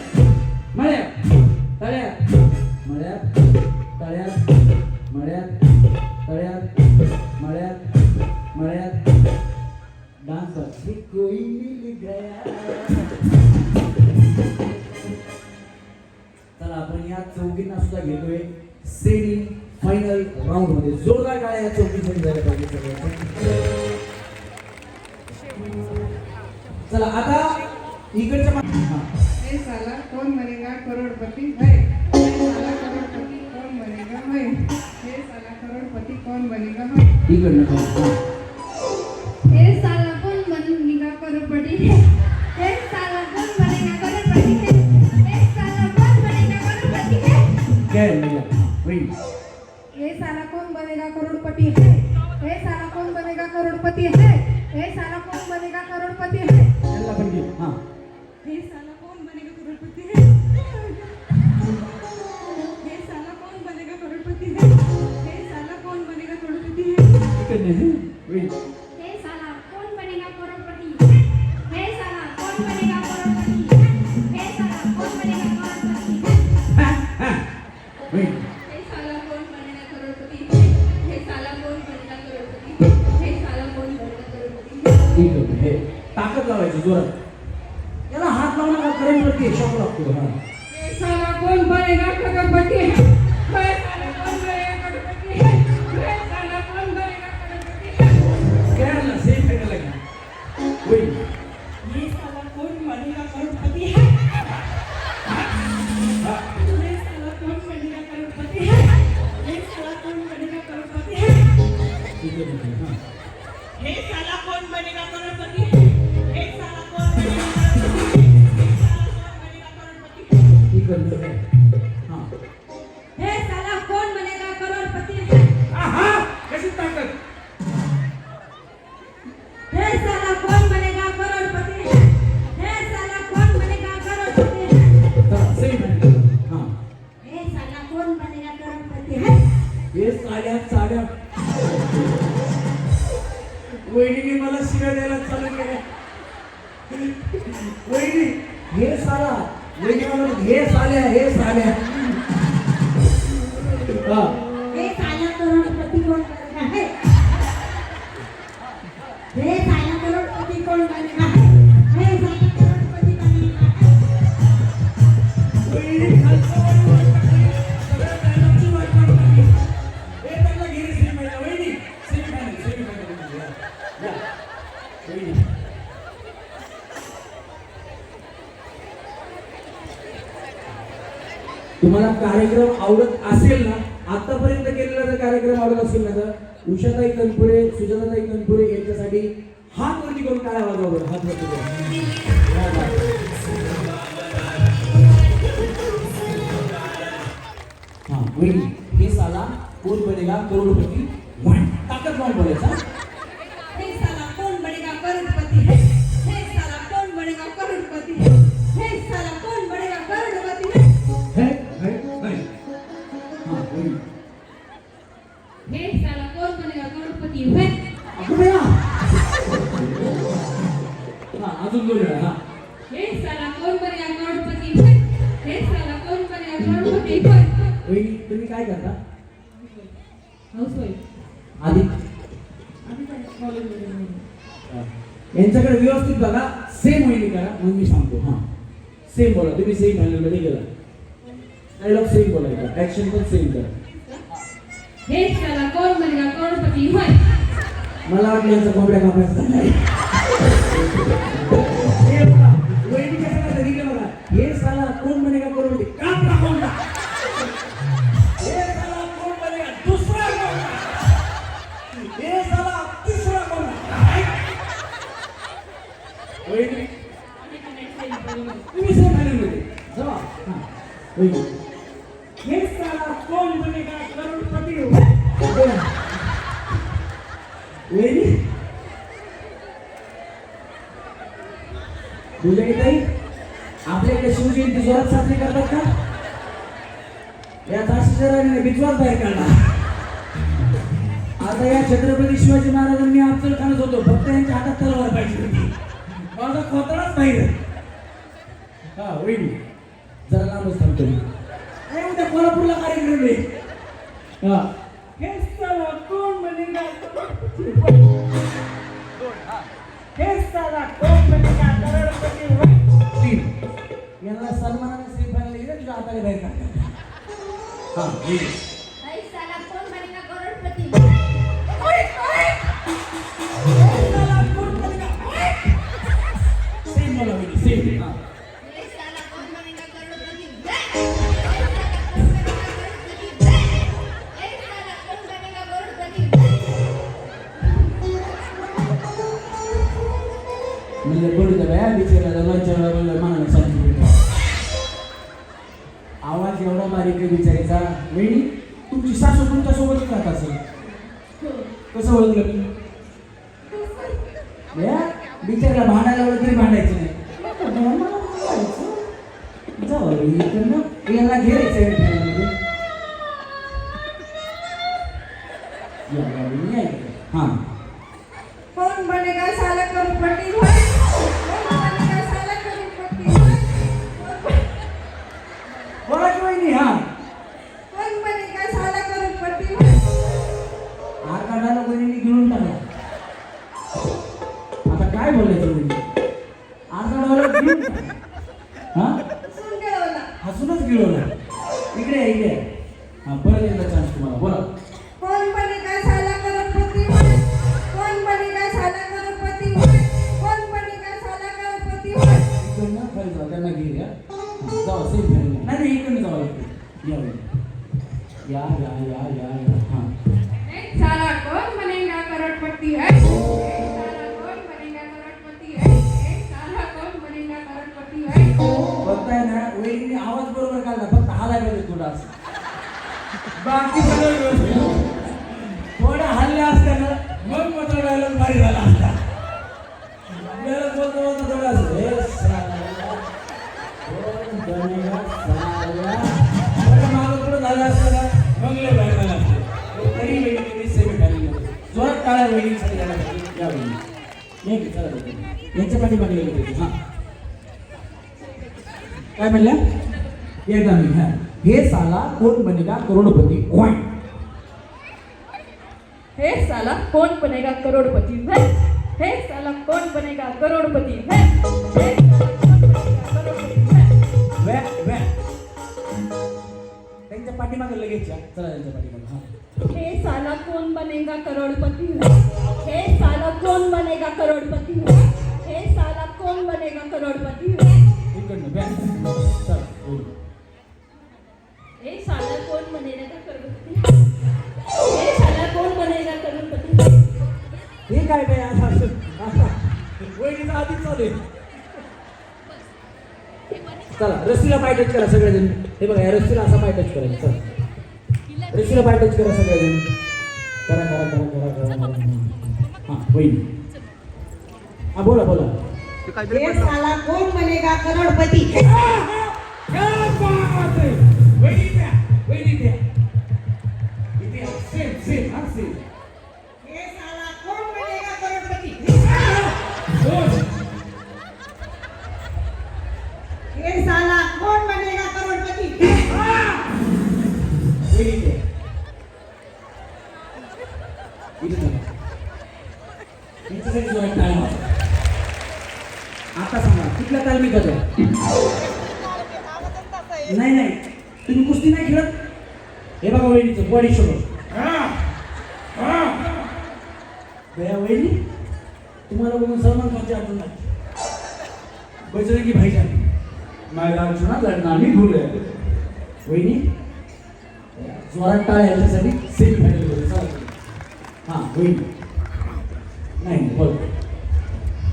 मळ्या तळ्या मळ्या तळ्यात मळ्यात तळ्यात मळ्यात मळ्यात डान्स अच्छी कोई मिल गया. चला आपण या चौघींना सुद्धा घेतोय सेमी फायनल राऊंड मध्ये. जोरदार गाड्या या चौघींसाठी झाल्या पाहिजे सगळ्यांच्या. चला आता इकडच्या हे साला कौन बनेगा करोड़पति है. हे साला करोड़पति कौन बनेगा है. हे साला करोड़पति कौन बनेगा है. इकडनं हे साला कौन बनेगा करोड़पति है. हे साला कौन बनेगा करोड़पति है. हे साला कौन बनेगा करोड़पति है. काय नाही वही. हे साला कौन बनेगा करोड़पति है. हे साला कौन बनेगा करोड़पति है. हे साला कौन बनेगा करोड़पति है. त्यांना पण घे. हां हे साला कौन बनेगा करोड़पति है. हे साला कौन बनेगा करोड़पति है. हे साला कौन बनेगा करोड़पति है. इकडनं वही. हे साला कौन बनेगा करोड़पति है. हे साला कौन बनेगा करोड़पति है. हे साला कौन बनेगा करोड़पति है. वही. हे साला कौन बनेगा करोड़पति है. हे साला कौन बनेगा करोड़पति है. हे साला कौन बनेगा करोड़पति है. इकडनं हे ताकद लावायची जोरात. याला हात लावू नका करंट वरती शॉक लागतो. हां हे साला कौन बनेगा करोड़पति है. हे साला कौन बनेगा करोड़पति है. हे साला कौन बनेगा करोड़पति है. केरला सेम फायनल आहे. वही. ये साला कौन बनेगा करोड़पति है. ये साला कौन बनेगा करोड़पति है. ये साला कौन बनेगा करोड़पति है. इकडनं हां हे साला कौन बनेगा करोड़पति है. हे साला कौन बनेगा करोड़पति है. हे साला कौन बनेगा करोड़पति है. इकडनं हां हे साला कौन बनेगा करोड़पति है. आहा कशी ताकद. हे साला कौन बनेगा करोड़पति है. हे साला कौन बनेगा करोड़पति है. चला सेम फायनल. हां हे साला कौन बनेगा करोड़पति है. हे साड्या साड्या. वहिनीने मला शिव्या द्यायला चालू केलं. वहिनी हे साला. वहिनी मला हे साल्या हे साल्या. हां हे साला करोड़पति कौन बनेगा है. हे साला करोड़पति कौन बनेगा है. हे साला करोड़पति बनेगा है. वहिनी खालचं वर टाकली. सगळ्या बॅनरची वाट टाकली. हे त्यांना घेरी सेमीफायनल. वहिनी सेमीफायनल या वहिनी. तुम्हाला कार्यक्रम आवडत असेल ना, आतापर्यंत केलेला जर कार्यक्रम आवडत असेल ना, तर उषाताई तनपुरे सुजाताताई तनपुरे यांच्यासाठी हात वरती करून काय आवाज आवडेल. हात वरती करून. हाँ वही. हे साला कौन बनेगा करोड़पति. वन ताकद लावून बोलायचा. हे साला कौन बनेगा करोड़पति है. हे साला कौन बनेगा करोड़पति है. हे साला कौन बनेगा करोड़पति है. है हाँ वही. हे साला कौन बनेगा करोड़पति है. अगं बया. हाँ अजून दोन वेळा. हाँ हे साला कौन बनेगा करोड़पति है. हे साला कौन बनेगा करोड़पति है. वही. तुम्ही काय करता. हाऊसवाईफ. आधी आम्ही पण कॉलेजमध्ये. यांच्याकडे व्यवस्थित बघा. सेम वहिनी करा मग मी सांगतो. हां सेम बोला. तुम्ही सेम फायनल मध्ये गेला. डायलॉग सेम बोलायचा. ऍक्शन पण सेम करा. हे साला कौन बनेगा करोड़पति है. मला वाटलं यांचा कोंबड्या कापायचा नाही. हे बघा वहिनी कसं करतात इकडे बघा. हे साला कोण बनेगा करोडपती. काम दाखवून टाक. हे साला कोण बनेगा दुसरा कोण. हे साला तिसरा कोण. वहिनी तुम्ही सेम फायनल मध्ये जावा. हां वहिनी. हे साला कोण बनेगा करोडपती. वहिनी ताई आपल्याकडे शिवजयंती जोरात साजरी करतात का. या ताशीच्या विश्वास बाहेर काढला. आता या छत्रपती शिवाजी महाराजांनी अफजल खानच होतो. फक्त यांच्या हातात तलवार पाहिजे होती. माझा खोतडाच बाहेर. हा वहिनी जरा लांबच थांबतो. उद्या कोल्हापूरला कार्यक्रम आहे. हा. हे साला कोण बनेगा करोडपती हे साला कोण बनेगा करोडपती 3 यांना सन्मानाने श्रीफळ लिहिलं तुझ्या हाताने बाहेर काढ. हा लिहिलं. हे साला कोण बनेगा करोडपती सेम बोला वहिनी सेम. हा. हे साला कोण बनेगा करोडपती हे साला कोण बनेगा करोडपती म्हणजे बोलू द्या बाया बिचारायला लंचच्या वेळेला बोललं मला सांगू. आवाज एवढा बारीक आहे बिचारीचा. वहिनी तुमची सासू तुमच्या सोबतच राहत असेल. कसं ओळखलं मी? बया बिचारीला भांडायला लावलं तरी भांडायचं नाही. जाऊ इकडनं याला घ्यायचं हां. कौन बनेगा साला करोड़पति भाई कौन बनेगा साला करोड़पति भाई बोला की वहिनी. हा कौन बनेगा साला करोड़पति भाई हार काढायला वहिनी घेऊन टाकला. आता काय बोलायचं वहिनी? हार काढायला घेऊन टाकला. हा सुन के बोला हसूनच गिळवला. इकडे आहे, इकडे आहे. हा परत एकदा चान्स तुम्हाला बोला. कौन बनेगा साला करोड़पति भाई कौन बनेगा साला करोड़पति भाई कौन बनेगा साला करोड़पति भाई इकडनं खाली जाऊ त्यांना घेऊन या. जाऊ सेम नाही नाही इकडनं जावं लागतं. या वहिनी. या या या या या हां. एक साला कौन बनेगा करोड़पति है एक साला कौन बनेगा करोड़पति है एक साला कौन बनेगा करोड़पति है बघताय ना वहिनीने आवाज बरोबर काढला फक्त हालायला पाहिजे थोडा असं. बाकी सगळं व्यवस्थित. थोडं हल्ल्या असत्यानं मग मात्र डायलॉग भारी झाला असता. आपल्याला बोलता बोलता थोडं असं हे साला, कोण बनेगा साला. थोडं मागं पुढं झालं असतं ना मग लय भारी झालं असतं. तरी वहिनीने सेमी फायनल जोरात टाळ्या वहिनीसाठी याला या वहिनी. नाही की चला बघू. यांच्या पाठीमागे गेले होते. हां काय म्हणल्या एकदा मी हा हे साला कोण बनेगा करोडपती वाईट. हे साला कौन बनेगा करोड़पति है हे साला कौन बनेगा करोड़पति है हे साला कौन बनेगा करोड़पति है वे वे त्यांच्या पाठीमागे लगेच या. चला त्यांच्या पाठीमागे हा हे साला कौन बनेगा करोड़पति है हे साला कौन बनेगा करोड़पति है हे साला कौन बनेगा करोड़पति है इकडनं वे चला बोलू. हे साला कौन बनेगा करोड़पति है हे साला कौन बनेगा करोड़पति है हे काय बाय आता वहिनीचा आधीच चालू आहे. चला रस्सीला पाय टच करा सगळेजण. हे बघा या रस्सीला असा पाय टच करायचा. चला रस्सीला पाय टच करा सगळेजण. करा करा करा करा करा हां वहिनी हा बोला बोला. हे साला कोण बनेगा करोडपती क्या बात है. वहिनी द्या वहिनी द्या. इथे सेम सेम हा सेम. हे साला कोण बनेगा करोडपती हे साला कोण बनेगा करोडपती वहिनी द्या. इथे बघा. यांच्यासाठी जो एक टाइम आहे. आता सांगा कुठल्या तालमीत आहे? नाही नाही तुम्ही कुस्ती नाही खेळत. हे बघा वहिनीचं बॉडी शो. बया वहिनी तुम्हाला बघून सलमान खानची आठवण लागते. बजरंगी भाईजान माझ्या अर्जुना लढणार मी भूल आहे. वहिनी जोरात टाळ्या याच्यासाठी सेमी फायनल मध्ये चला. हां वहिनी नाही बोल.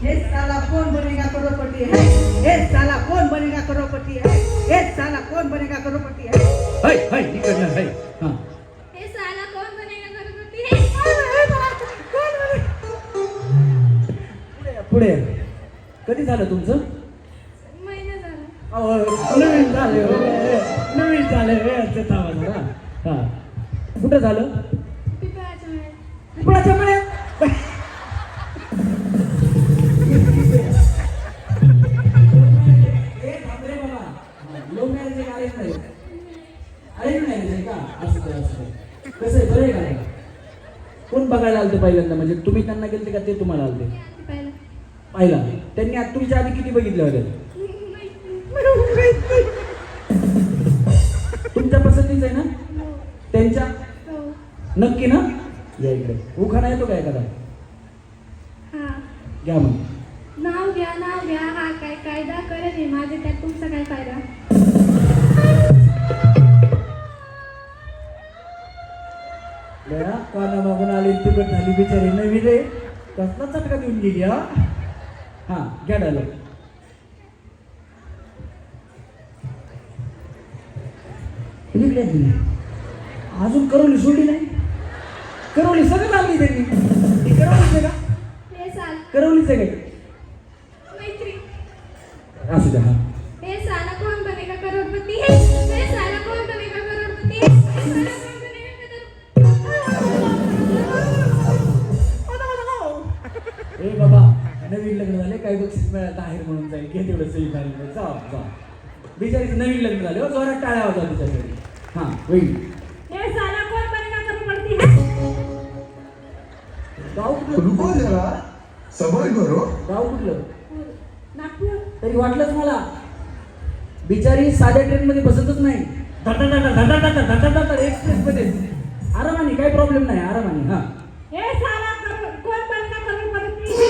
हे साला कौन बनेगा करोड़पति है हे साला कौन बनेगा करोड़पति है हे साला कौन बनेगा करोड़पति है हाय हाय इकडनं हाय हां हे साला कौन बनेगा करोड़पति है पुढे कधी झालं तुमचं? महिना झाला अहो, नवीन झाले नवीन झाले जरा हां कुठं झालं? पिपळाच्या मळ्यात पिपळाच्या मळ्यात. हे थांबरे बाबा लव्ह मॅरेज अरेंज नाही. अरेंज मॅरेज आहे का? असं कसं आहे, बरं आहे का? कोण बघायला आलते पहिल्यांदा, म्हणजे तुम्ही त्यांना गेलते का ते तुम्हाला आलते? पहिला पाहिला त्यांनी आज तुमच्या आधी किती बघितले होते? तुमच्या पसंतीच आहे ना त्यांच्या? हो नक्की ना? या इकडे उखाणा येतो का एखादा? हा घ्या मग. नाव घ्या हा काय कायदा करत आहे माझे त्यात तुमचा काय फायदा. बया काना मागून आली तिकट झाली बिचारी नवी रे, कसला चटका देऊन गेली. हा घ्या डायलॉग. इकडे दिली अजून करवली सोडली नाही. करवली सगळं लावली त्यांनी. ती करवलीच आहे का? हे साल करवलीच आहे काय? मैत्री. असू द्या. हा हे साला कौन बनेगा करोड़पति है. हे साला कौन बनेगा करोड़पति है. हे साला कौन बनेगा ए बाबा नवीन लग्न झाले, काही बक्षीस मिळालं आहे म्हणून जाईल. घे तेवढं सही फाईल. जा बिचारीचं नवीन लग्न झाले हो, जोरात टाळ्या होता तिच्याकडे. हा होईल. हे साला कौन बनेगा करोड़पति है. गाव कुठलं? रुको जरा सबर करो. गाव कुठलं? नागपूर. तरी वाटलंच मला. बिचारी साध्या ट्रेन मध्ये बसतच नाही, एक्सप्रेस मध्ये आरामाने, काही प्रॉब्लेम नाही, आरामाने. हा हे साला कौन बनेगा करोड़पति है.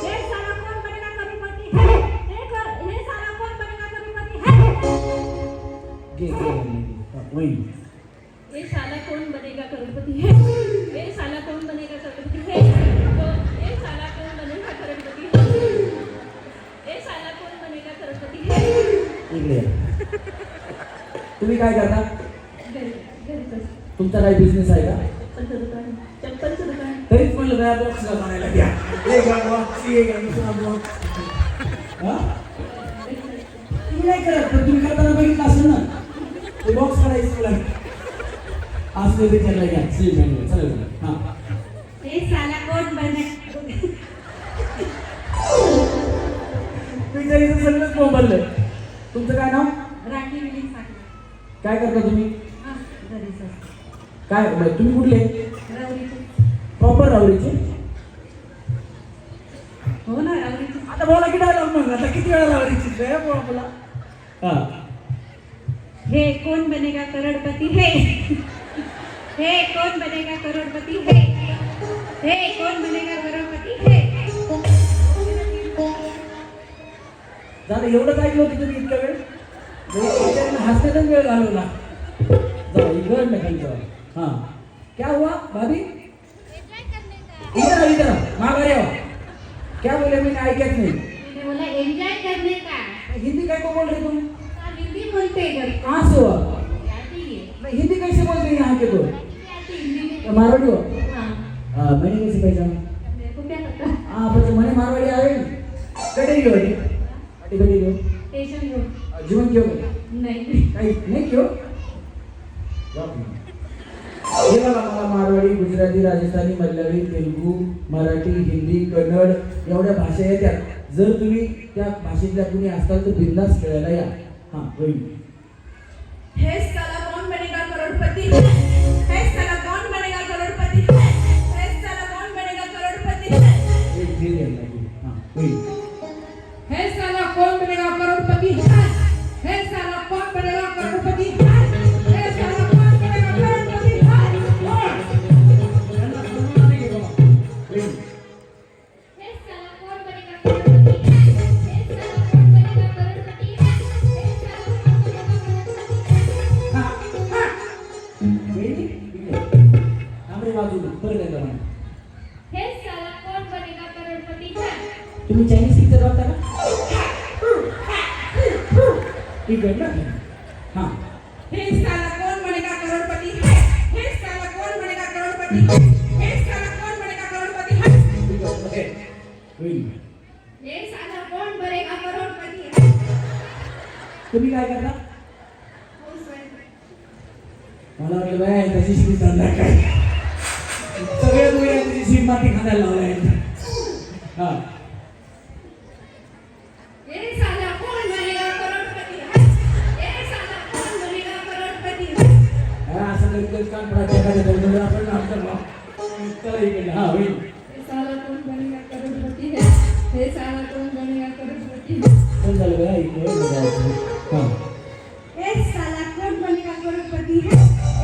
हे साला कौन बनेगा करोड़पति है. हे साला कौन बनेगा करोड़पति है. घे होईल. ये साला कौन बनेगा करोड़पति है. ये साला कौन बनेगा करोड़पति है. ये साला कौन बनेगा करोड़पति है. ये साला कौन बनेगा करोड़पति है. इकडे या. तुम्ही काय करता? घरीच तुमचा काही बिझनेस आहे का? चप्पलचं दुकान. तरीच म्हणलं त्या बॉक्सला म्हणायला घ्या. एक बॉक्स, एक दुसरा बॉक्स. हा? तुम्ही नाही करत, पण तुम्ही करताना बघितलं असेल ना, ते बॉक्स काढायचं तुला. असं विचारलं घ्या. Same manual. चला हा. ये साला कौन बनेगा. बिचारीचं सगळंच मोबाईल. तुमचं काय नाव? राखी विली साखर. काय करता तुम्ही? घरीच काय तुम्ही कुठले? रावरीचे. प्रॉपर रावरीचे? हो ना रावरीचे. आता बोला की डायलॉग मग. आता किती वेळा रावरीची बोला. हा हे कौन बनेगा करोड़पति है. हे कौन बनेगा करोड़पति है. हे कौन बनेगा करोड़पति है. झालं एवढंच ऐकलं होतं तुम्ही इतका वेळ? हसण्यातच वेळ घालवला. जाऊ इकडं नका. हाँ क्या हुआ भाभी? इधर इधर माघारी आओ. क्या बोले मैंने ऐकत नहीं. मैंने बोला एंजॉय करने का. हिंदी काय को बोल रहे तुम? आप हिंदी बोलते हैं घर. कहाँ से हो? आती है. नहीं, हिंदी कैसे बोलते हैं यहाँ के तो? आती हिंदी में. मारवाड़ी हो? हाँ. मैंने कैसे पहचाना? मेरे को क्या पता. हाँ बच्चे मैंने मारवाड़ी आए. कटे क्यों अरे? कटे क्यों? Station road. जीवन क्यों? नहीं. नहीं क्यों? हे बघा मला मारवाडी, गुजराती, राजस्थानी, मल्याळी, तेलुगू, मराठी, हिंदी, कन्नड एवढ्या भाषा येतात. जर तुम्ही त्या भाषेतल्या कुणी असताल तर बिंदास खेळायला या. हा होईल. हे साला कौन बनेगा करोड़पति है. हे साला कौन बनेगा करोड़पति है. हे साला कौन बनेगा करोड़पति है. एक धीर यायला लागेल. हा होईल. हे साला कौन बनेगा करोड़पति है. हे साला कौन बनेगा करोड़पति है. हे साला कौन बनेगा करोड़पति है. होईल. हे साला कौन बनेगा करोड़पति है. हे साला कौन बनेगा करोड़पति है. हे साला कौन बनेगा करोड़पति है. वेणी इकडे. थांब रे बाजूला. परत एकदा म्हणा. हे साला कौन बनेगा करोड़पति है. तुम्ही चायनीज पिक्चर बघता का? इकडनं. हा हे साला कौन बनेगा करोड़पति है. हे साला कौन बनेगा करोड़पति है. हे साला कौन बनेगा करोड़पति है. होईल. हे साला कौन बनेगा करोड़पति है. तुम्ही काय करता? मला वाटलं बाय त्याची श्री धंदा काय सगळे मुळे त्याची श्री माती खाण्याला लावलाय. हा हे साला कौन बनेगा करोड़पति है. हे साला कौन बनेगा करोड़पति है. असं कधी कानपडाच्या एखाद्या धर्माला आपण नाम करणार. चला इकडे. हा होईल. हे साला कौन बनेगा करोड़पति है हे साला कौन बनेगा करोड़पति कोण झालं बघा इकडे बघायचं. हा ए साला कौन बनेगा करोड़पति है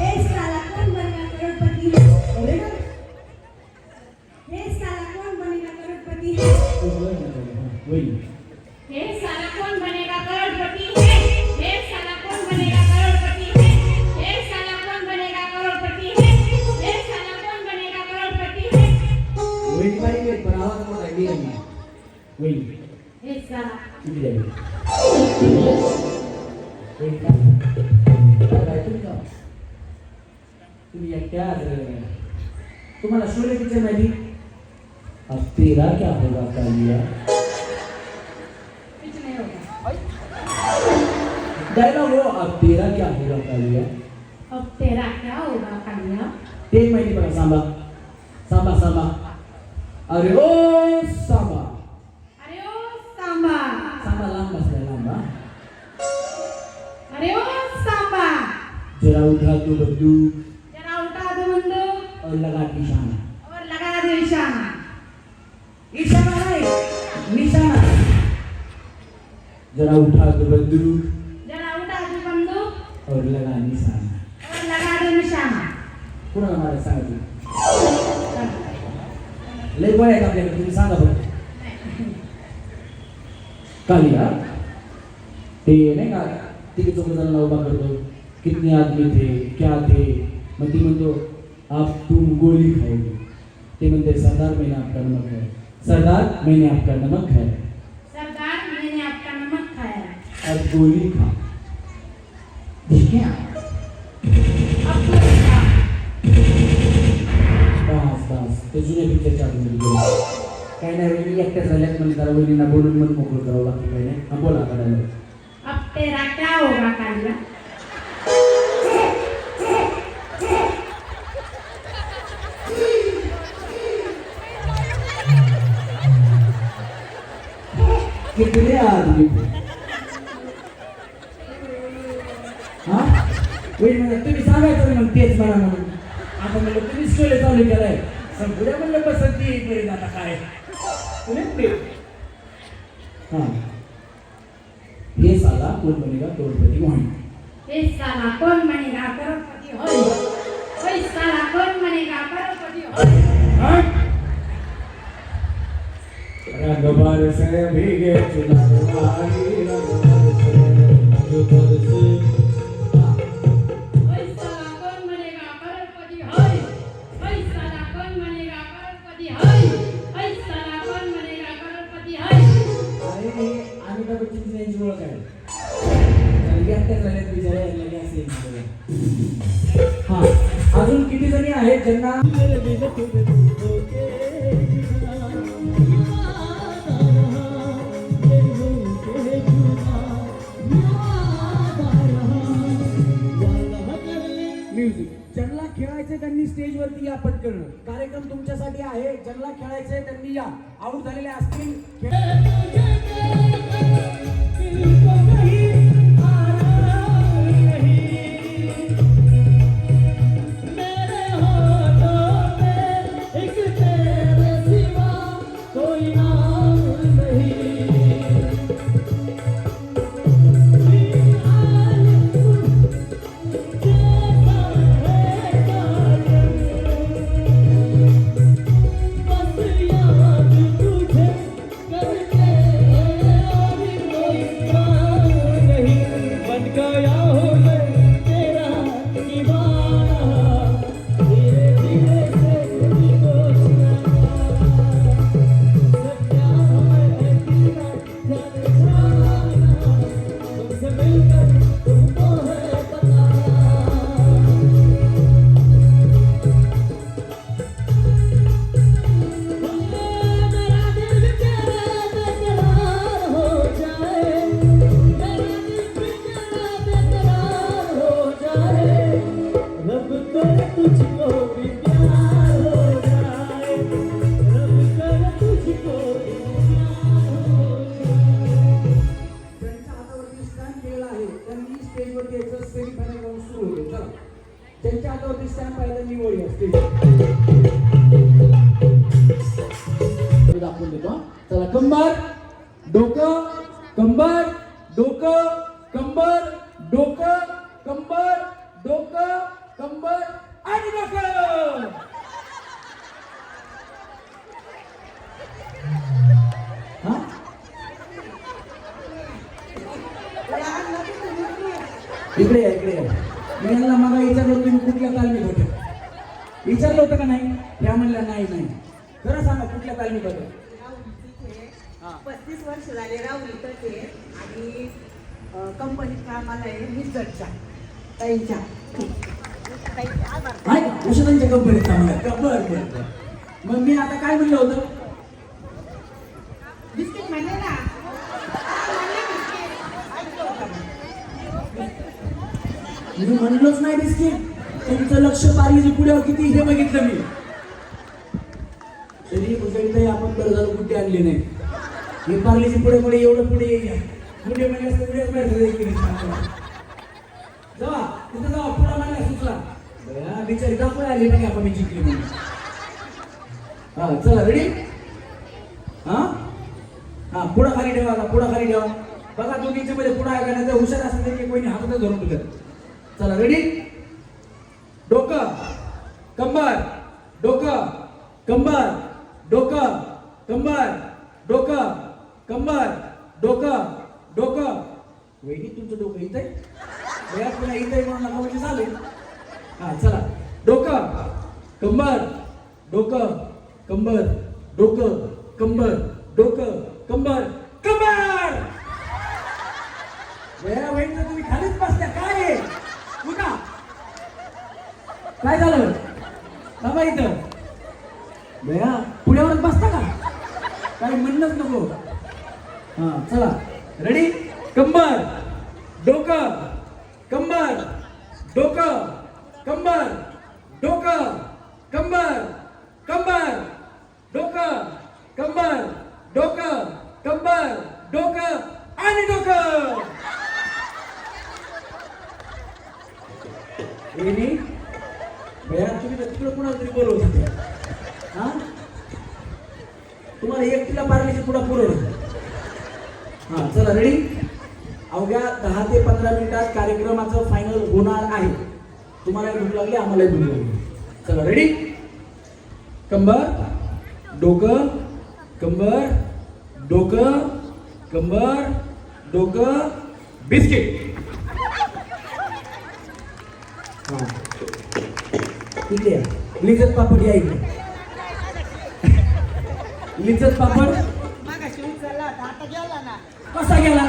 ए साला कौन बनेगा करोड़पति है अरे ए साला कौन बनेगा करोड़पति है होईल. हे साला कौन बनेगा करोड़पति है हे साला कौन बनेगा करोड़पति है हे साला कौन बनेगा करोड़पति है हे साला कौन बनेगा करोड़पति है होईल बाई वेळ पण आवाज मोठा आहे. होईल. हे साला किती झाली? होईल का? काय तुम्ही का? तुम्ही एकट्या तुम्हाला शोले पिक्चर माहिती? अब तेरा क्या होगा कालिया? कुछ नहीं होगा डायलॉग हो. अब तेरा क्या होगा कालिया? अब तेरा क्या होगा कालिया ते माहिती बघा. सांबा सांबा सांबा. अरे ओ सांबा. अरे ओ सांबा सांबा लांब बसलाय लांब. हा. अरे ओ सांबा जरा उठा तो बंदूक जरा उठा दो बंदूक और लगा निशाना. और लगा दो निशाना निशाना नाही निशाना. जरा उठा तो बंदूक जरा उठा दो बंदूक और लगा निशाना. और लगा दो निशाना पुन्हा मला सांगितलं. लय गोळ्या आहेत आपल्याकडे. तुम्ही सांगा बरं. कालिया ते नाही का तिथे चौकदारांना उभा करतो. कितने आदमी थे क्या थे मग ती म्हणतो आप तुम गोली खाओगे. ते म्हणते सरदार मैंने आपका नमक है. सरदार मैंने आपका नमक है सरदार मैंने आपका नमक खाया और गोली खा. ठीक है. अब गोली खा बस बस ते जुन्या पिक्चरच्या आतमध्ये गेले. काही नाही वहिनी एकट्याच झाल्यात म्हणजे जरा वहिनींना बोलून मन मोकळं करावं लागतं. काही नाही. हा बोला करायला. अब तेरा क्या होगा कालिया कितने आदमी हा वहिनी म्हणलं तुम्ही सांगायचं मग तेच म्हणा म्हणून. आता म्हणलं तुम्ही स्टोरी चालू केलाय. संपुड्या म्हणलं पसंती येईल आता काय तुम्हीच ते. हा हे साला कोण बनेगा करोडपती म्हणून. हे साला कौन बनेगा करोड़पति होय होय साला कौन बनेगा करोड़पति होय रंगबार से भीगे चुनारी रंगबार से मधुकर से. होय साला कौन बनेगा करोड़पति होय होय साला कौन बनेगा करोड़पति होय होय साला कौन बनेगा करोड़पति होय अरे अमिताभ बच्चनची त्यांची ओळख आहे. एकट्याच झाल्यात बिचारे लगे असेल. हा अजून किती जणी आहेत ज्यांना म्युझिक ज्यांना खेळायचे त्यांनी स्टेजवरती या पटकन. कार्यक्रम तुमच्यासाठी आहे. ज्यांना खेळायचे त्यांनी या. आऊट झालेले असतील ज्यांच्या हातावरती स्टॅम्प पहिला निवड असते दाखवून देतो. चला कंबर डोकं कंबर डोकं कंबर डोकं कंबर डोकं कंबर आणि डोकं. हा इकडे या इकडे या. मी यांना मग विचारलं तुम्ही कुठल्या तालमीत होते विचारलं होतं का नाही. त्या म्हणल्या नाही नाही. खरं सांगा कुठल्या तालमीत होते. 35 वर्ष झाले राहुल इथंच आहे आणि कंपनीत कामाला आहे मिसळच्या ताईंच्या आहे का औषधांच्या कंपनीत कामाला आहे का. बरं बरं बरं. मग मी आता काय म्हणलं होतं. बिस्किट म्हणले ना मी म्हणलोच नाही बिस्किट. तुमचं लक्ष पार्लीच्या पुढ्यावर किती हे बघितलं मी. तरी इथे आपण बरं झालं कुठे आणले नाही. हे पार्लीच्या पुढे पुढे एवढं पुढे येईल पुढे म्हणजे असं पुढेच माहिती जावा तिथं जावा पुढा म्हणल्या सुचला बिचारी दाखवून आली नाही आपण मी जिंकली म्हणून. हा चला रेडी. हा हा पुढा खाली ठेवा पुढा खाली ठेवा. बघा दोघींच्या मध्ये पुढा आहे का नाही तर हुशार असं की कोणी हातात धरून ठेवत. चला रेडी. डोकं कंबर डोकं कंबर डोकं कंबर डोकं कंबर डोकं डोकं. वहिनी तुमचं डोकं इथं आहे पुन्हा इथं आहे म्हणून नका म्हणजे चालेल. हा चला डोकं कंबर डोकं कंबर डोकं कंबर डोकं कंबर कंबर. वहिनी तुम्ही खालीच बसल्या काय आहे उठा. काय झालं बाबा इथं भया पुण्यावरच बसता का काही म्हणणंच नको. हा चला रेडी. कंबर डोकं कंबर डोकं कंबर डोकं कंबर कंबर डोकं कंबर डोकं कंबर डोकं आणि डोकं. भया तुम्ही तर तिकडं कुणाला तरी बोलवत होते. हा तुम्हाला एकटीला पार्लीची पुढा पुरवलं. हा चला रेडी. अवघ्या 10 ते 15 मिनिटात कार्यक्रमाचं फायनल होणार आहे. तुम्हाला भूक लागली आम्हाला भूक लागली. चला रेडी. कंबर डोकं कंबर डोकं कंबर डोकं बिस्किट. हा इकडे या. लिज्जत पापड या इकडे. लिज्जत पापड मागाशी उचलला होता आता गेला ना. कसा गेला.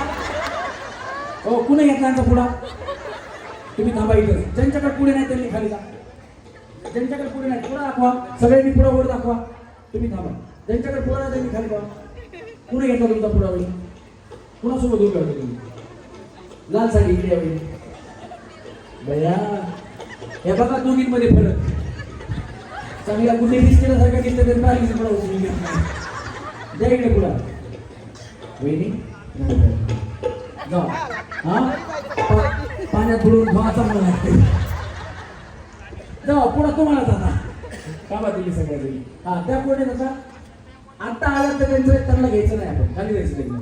हो कुणी घेतला यांचा पुढा. तुम्ही थांबा इथं. ज्यांच्याकडे पुढे नाही त्यांनी खाली जा. ज्यांच्याकडे पुढे नाही पुढा दाखवा. सगळ्यांनी पुढा वर दाखवा. तुम्ही थांबा. ज्यांच्याकडे पुढा नाही त्यांनी खाली जा. कुणी घेतला तुमचा पुढा वळी कुणासोबत उभं करतो तुम्ही. लाल साडी इकडे यावी. बया हे बघा दोघींमध्ये फरक. चांगल्या कुठे दिसण्यासारखं दिसतं तरी पाहिजे पुढा उचलून द्या इकडे पुढा. वहिनी जाऊ. हा पाण्यात बुडून धुवा चांगला लागते. जाऊ पुढा तुम्हाला जाता कामा दिली सगळ्या. हा त्या पुढे नका आता आला तर त्यांना घ्यायचं नाही. आपण खाली जायचं त्यांना.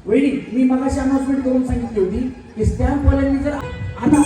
वहिनी मी मगाशी अनाउन्समेंट करून सांगितली होती की स्टॅम्प वाल्यांनी जर आता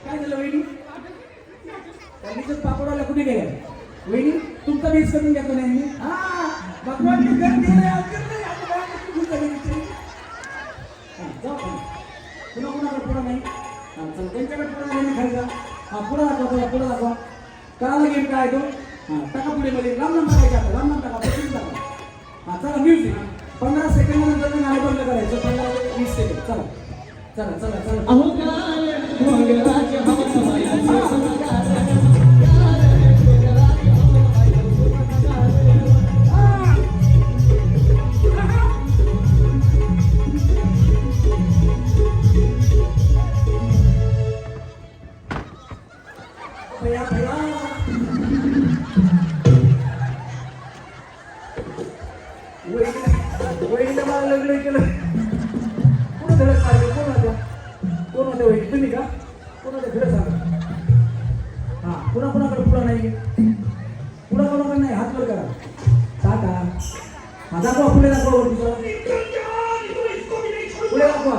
काय झालं वहिनी. पापडवाला कुठे गेला. वहिनी तुमचा बेस करून घेतो नाही. हा भगवान पुन्हा कुणाकडे पुढा नाही. चला त्यांच्याकडे पुढा नाही खाली जा. हा पुढा दाखवा पुढा दाखवा. कळाला गेम काय तो. हा टाका पुढे मध्ये लांब लांब टाकायचे. लांब लांब टाका. हा चला म्युझिक. 15 सेकंदानंतर गाणं बंद करायचं. 15 ते 20 सेकंद. चला चला चला चला. भैया भैया वहिनीला मला लग्न केलं. कोण धडक मारले? कोण होत्या वहिनी? तुम्ही का? कोण होत्या? खरं सांगा. हा कुणाकडे पुढं नाही? कुणाकडे नाही? हात वर करा. टाटा. हा दाखवा पुढे दाखवा. वरती चला. पुढे दाखवा.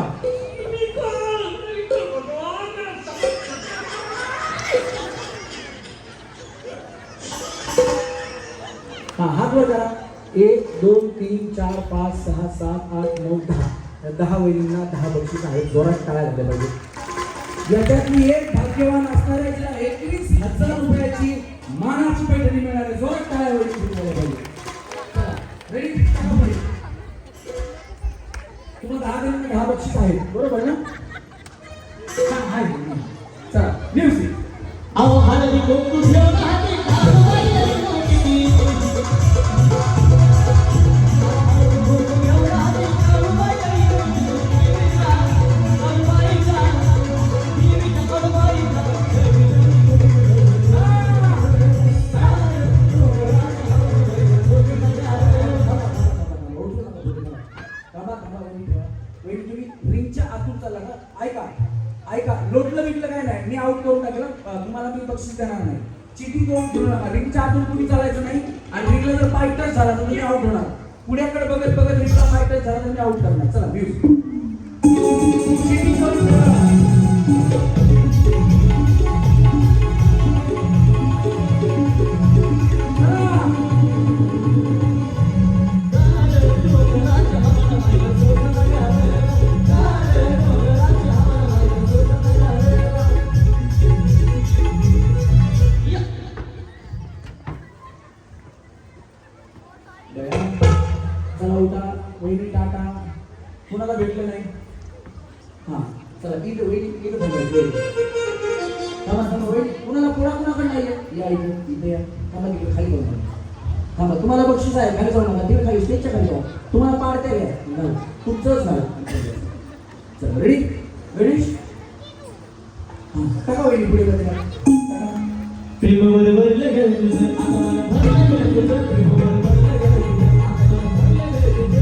हा हात वर करा. 1 2 3 4 5 6 7 8 9 10. 10 वहिनींना 10 बक्षीस आहेत. जोरात टाळ्या झाल्या पाहिजे. याच्यातली एक भाग्यवान असणाऱ्या जिला 21,000 रुपयाची मानाची पैठणी मिळणार आहे. जोरात टाळ्या वहिनी झाल्या पाहिजे. रेडी? तुम्हाला 10 जणांना 10 बक्षीस आहेत. बरोबर ना? आहे. चला म्युझिक. अहो हळदी कुंकू ठेवून हाती काळूबाई मोठी. रिंगच्या आतून चालला का? ऐका ऐका. लोटलं बिटलं काय नाही. मी आउट करून टाकलं. तुम्हाला मी बक्षीस देणार नाही. चिटिंग करून घेऊ नका. रिंगच्या आतून कुणी चालायचं नाही. आणि रिंगला जर पाय टच झाला तर तुम्ही आउट होणार. पुण्याकडे बघत बघत रिंगला पाय टच झाला तर मी आउट करणार. चला म्युझिक. चिटिंग करून घेऊ नका. चला उठा. वहिनी टाटा. कुणाला भेटलं नाही? हा चला इथं वहिनी इथं थांबायचं. थांबा थांबा. वहिनी कुणाला कुणाकडे नाही या इथे या. थांबा तिकडे खाली जाऊ नका. थांबा. तुम्हाला बक्षीस आहे. खाली जाऊ नका. तिकडे खाली स्टेजच्या खाली जाऊ. तुम्हाला पाडत्या घ्या. तुमचंच झालं. चला रेडी? गणेश हां टाका वहिनी पुढे मध्ये टाका. प्रेमावर भरलं गेलं तुझं आता मला भरलं गेलं तुझं. प्रेमावर भरलं गेलं तुझं आता मला भरलं गेलं तुझं.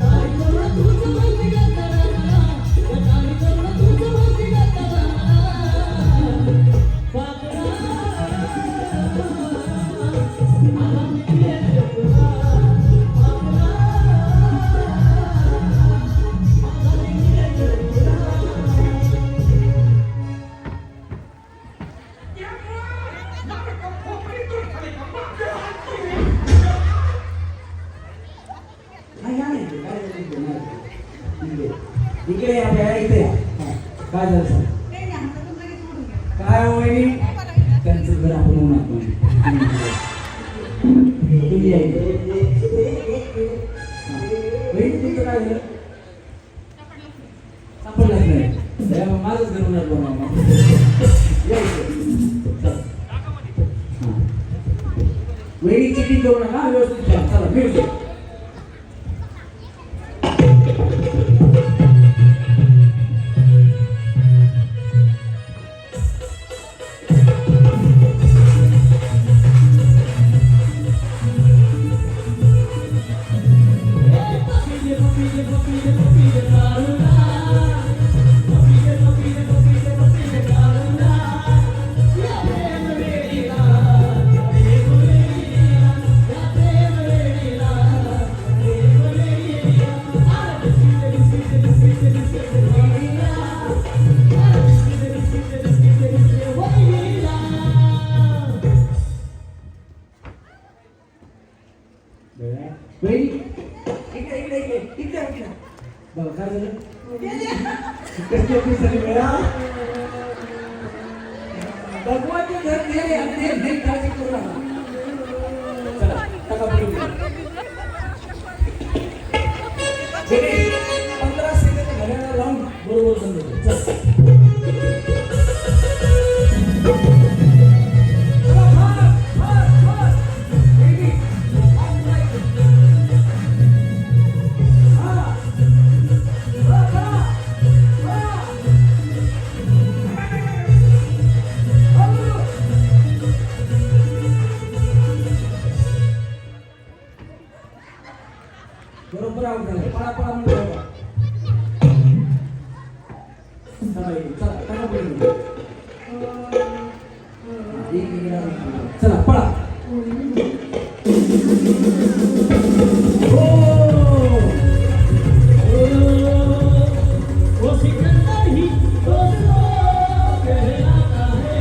तारी करून तुझं माहिती करता मला. तारी करून तुझं माहिती करता मला. पाकळा आला मी गेलो तुला. पाकळा आला मी गेलो तुला. इकडे या भैया. इथे या. काय झालं सांग? काय हो वहिनी? त्यांचं घर आपण होणार तुम्ही या इथे. वहिनी तुमचं काय झालं? सापडलंच नाही. माझंच घर होणार बनवा. या इथे. वहिनी चिटिंग करू नका. व्यवस्थित घ्या. चला म्युझिक. भगवानचे घर गेले आणि काळजी करू नका. चला टाका पुढे. बेटी, 15 सेकंद घड्याळाला लावून बरोबर बंद कर. चल. चला, फास्ट. बेटी, फास्ट नाही. हा. चला. बरोबर आउट झाले. पळा म्हणतो बाबा. चला टाका पुढे. चला पळा. वो सिकंदर ही दोस्तों कहलाता है,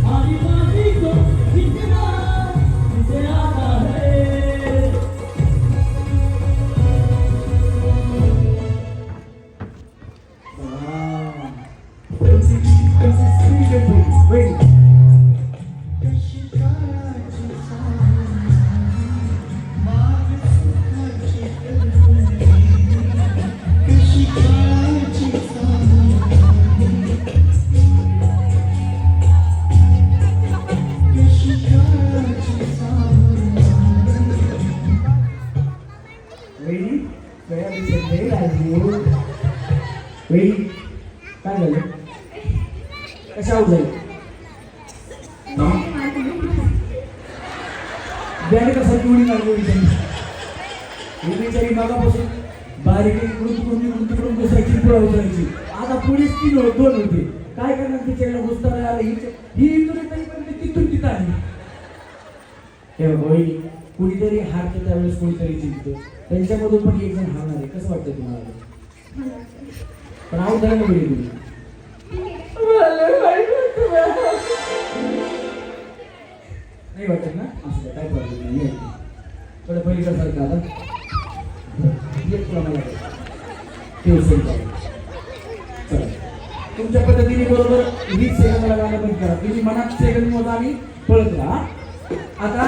हमारी बाजी को कितना किसे आता है. काय झालं? कशा आउट झाले? बॅग कसा उडी मारली तरी मागापासून बारीक इकडून घुसायची पुढे उचलायची. आता पुढेच 2 होते. काय करणार? तिच्याकडे घुसता नाही आलं. ही इथून तरी पण तिथून तिथं आली. हे होईल. कुणीतरी हारतं त्यावेळेस कोणीतरी जिंकतं. त्यांच्यामधून पण एक जण हारणार आहे. कसं वाटतं तुम्हाला? पण आउट झालं ना तुम्ही. नाही वाटत ना? असं काय प्रॉब्लेम नाही. थोडं पहिलीसारखं आता एक प्रमाणात चला तुमच्या पद्धतीने बरोबर 20 सेकंदाला गाणं बंद करा. तुम्ही मनात सेकंद मोजा आणि पळत राहा. आता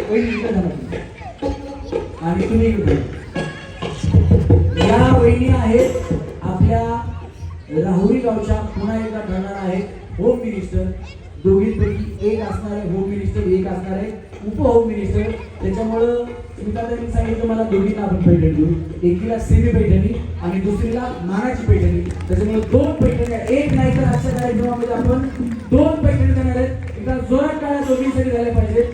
वहिनी इकडे झाला आणि तुम्ही इकडे. या वहिनी आहेत आपल्या राहुरी गावच्या पुन्हा एकदा ठरणार आहेत होम मिनिस्टर. दोघींपैकी एक असणार आहे होम मिनिस्टर, एक असणार आहे उपहोम मिनिस्टर. त्याच्यामुळं स्मिताताईंनी सांगितलं मला दोघींना आपण पैठणी देऊ. एकीला सेमी पैठणी आणि दुसरीला मानाची पैठणी. त्याच्यामुळे 2 पैठण्या, एक नाही तर आजच्या कार्यक्रमामध्ये आपण 2 पैठणी देणार आहेत. एकदा जोरात टाळ्या दोघींसाठी झाल्या पाहिजेत.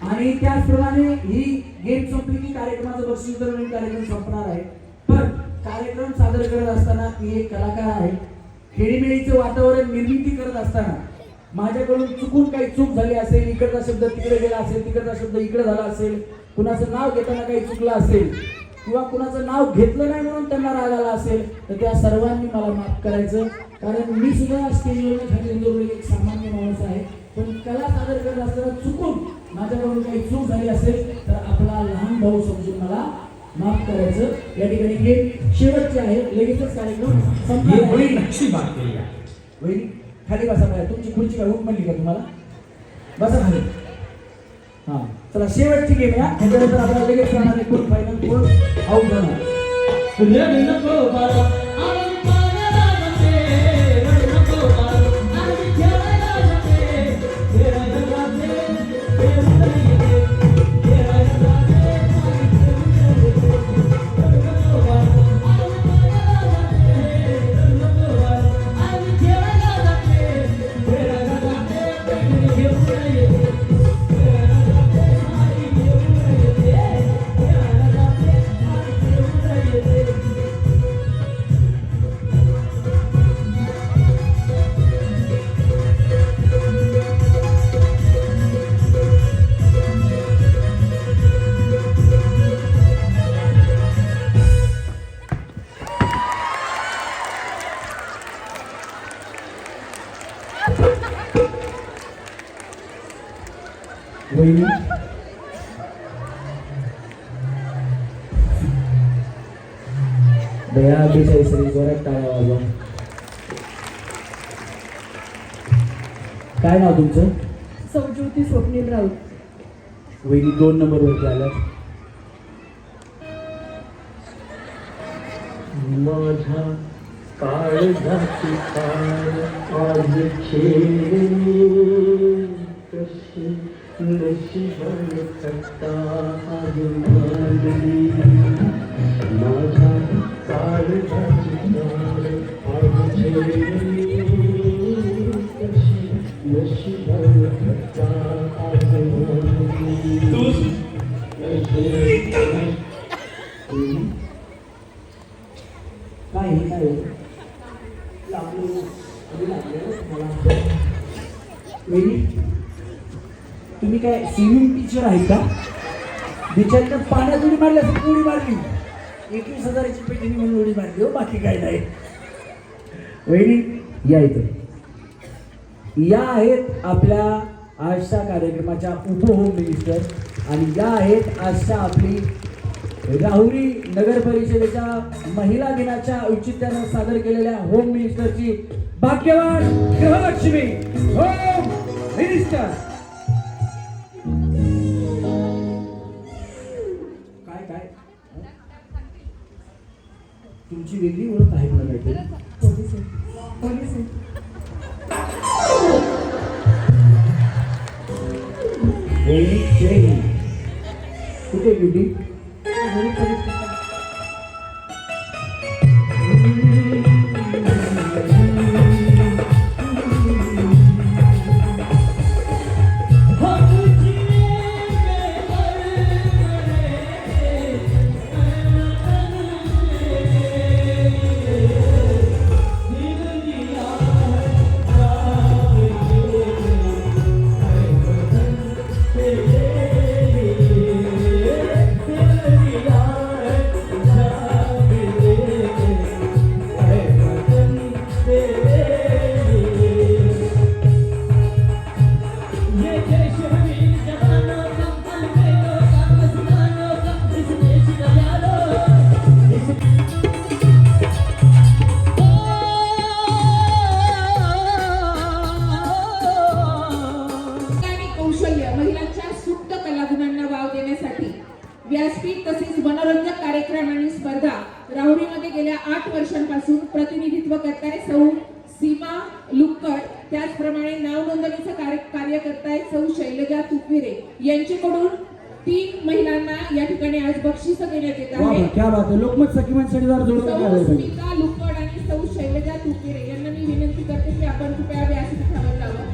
आणि त्याचप्रमाणे ही गेम संपली की कार्यक्रमाचं बक्षीस वितरण कार्यक्रम संपणार आहे. पण कार्यक्रम सादर करत असताना मी एक कलाकार आहे. खेळीमेळीचं वातावरण निर्मिती करत असताना माझ्याकडून चुकून काही चूक झाली असेल, इकडचा शब्द तिकडे गेला असेल, तिकडचा शब्द इकडे झाला असेल, कुणाचं नाव घेताना काही चुकलं असेल किंवा कुणाचं नाव घेतलं नाही म्हणून त्यांना राग आला असेल तर त्या सर्वांनी मला माफ करायचं. कारण मी सुद्धा स्टेजवर खाली एक सामान्य माणूस आहे. पण कला सादर करत असताना चुकून माझ्याकडून काही चूक झाली असेल तर आपला लहान भाऊ समजून मला माफ करायचं. या ठिकाणी गेम शेवटचे आहे. लगेचच कार्यक्रम संपणार आहे. नक्षी बात केली आहे. वहिनी खाली बसा पाहिजे. तुमची खुर्ची काय उठ म्हणली का तुम्हाला? बसा खाली. हां चला शेवटची गेम या. त्याच्यानंतर आपल्याला लगेच करणार आहे कोण फायनल कोण आउट होणार. वहिनी दया बेचाळीस जोरात टाळ्या वाजवा. काय नाव तुमचं? सौज्योती स्वप्नील राऊत. वहिनी 2 नंबरवरती आल्यात. माझ्या काळजाची काळ आज खेळली कशी नशिबाने थट्टा आज मांडली माझ्या काळजाची काळ आज खेळली कशी नशिबाने थट्टा आज मांडली काय हे काय लागलो मला वेणी तुम्ही काय स्विमिंग टीचर आहे का बिचारीनं पाण्यात उडी मारली असं उडी मारली 21,000ची पेटीने म्हणून उडी मारली हो बाकी काय नाही वहिनी या इथे या आहेत आपल्या आजच्या कार्यक्रमाच्या उपहोम मिनिस्टर आणि या आहेत आजच्या आपली राहुरी नगर परिषदेच्या महिला दिनाच्या औचित्यानं सादर केलेल्या होम मिनिस्टरची भाग्यवान गृहलक्ष्मी होम मिनिस्टर काय काय तुमची वेगळी ओळख आहे मला काहीतरी कुठे ब्युटी व्यासपीठ तसेच मनोरंजक कार्यक्रम आणि स्पर्धा राहुरीमध्ये गेल्या 8 वर्षांपासून प्रतिनिधित्व करताय सौ सीमा लुक्कड त्याचप्रमाणे नाव नोंदणीचं कार्य करताय सौ शैलजा तुकविरे यांच्याकडून 3 महिलांना या ठिकाणी आज बक्षीस देण्यात येत आहे. क्या बात आहे लोकमत सखीमांसाठी जोडून सीमा लुक्कड आणि सौ शैलजा तुकविरे यांना मी विनंती करते की आपण कृपया व्यासपीठावर जावं.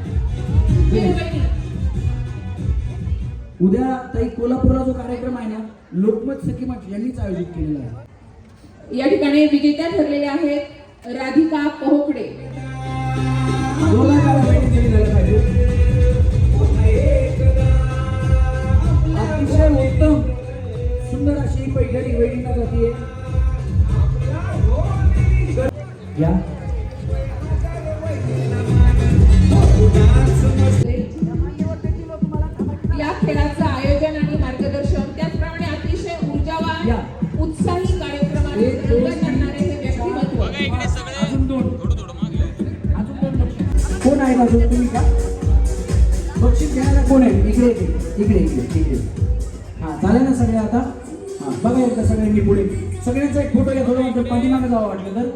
उद्या ताई कोल्हापूरला जो कार्यक्रम आहे ना लोकमत सखीमंच यांनीच आयोजित केलेला आहे. या ठिकाणी विजेत्या ठरलेले आहेत राधिका पोहकडे. अतिशय उत्तम सुंदर अशी पैठणी वहिनीला जाते या या खेळाचं आयोजन आणि मार्गदर्शन त्याचप्रमाणे अतिशय ऊर्जावान उत्साही कार्यक्रमाने रंगत आणणारे हे व्यक्तिमत्व. अजून दोन कोण आहे अजून तुम्ही का बक्षीस घ्यायला कोण आहे इकडे इकडे इकडे इकडे हा झालं ना सगळे आता हा बघा एकदा सगळ्यांनी पुढे सगळ्यांचा एक फोटो घ्या थोडं पाठीमागे जावं वाटलं तर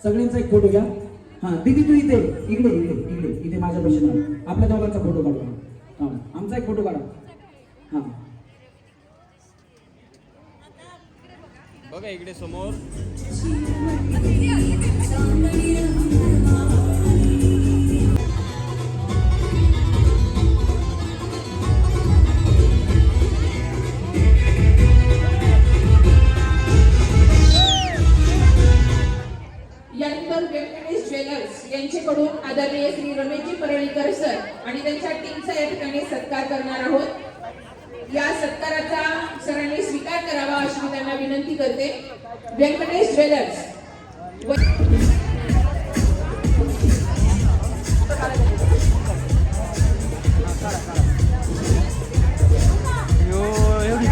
सगळ्यांचा एक फोटो घ्या. हा दीदी तू इथे इकडे इकडे इकडे इथे माझ्या पैसे आपल्या दोघांचा फोटो काढू. हा आमचा एक फोटो काढा. हा बघा इकडे समोर यानंतर व्यंकटेश ज्वेलर्स यांच्याकडून आदरणीय श्री रमेशजी परळीकर सर आणि त्यांच्या टीमचा या ठिकाणी सत्कार करणार आहोत. या सत्काराचा सरांनी स्वीकार करावा अशी मी त्यांना विनंती करते. व्यंकटेश ज्वेलर्स एवढी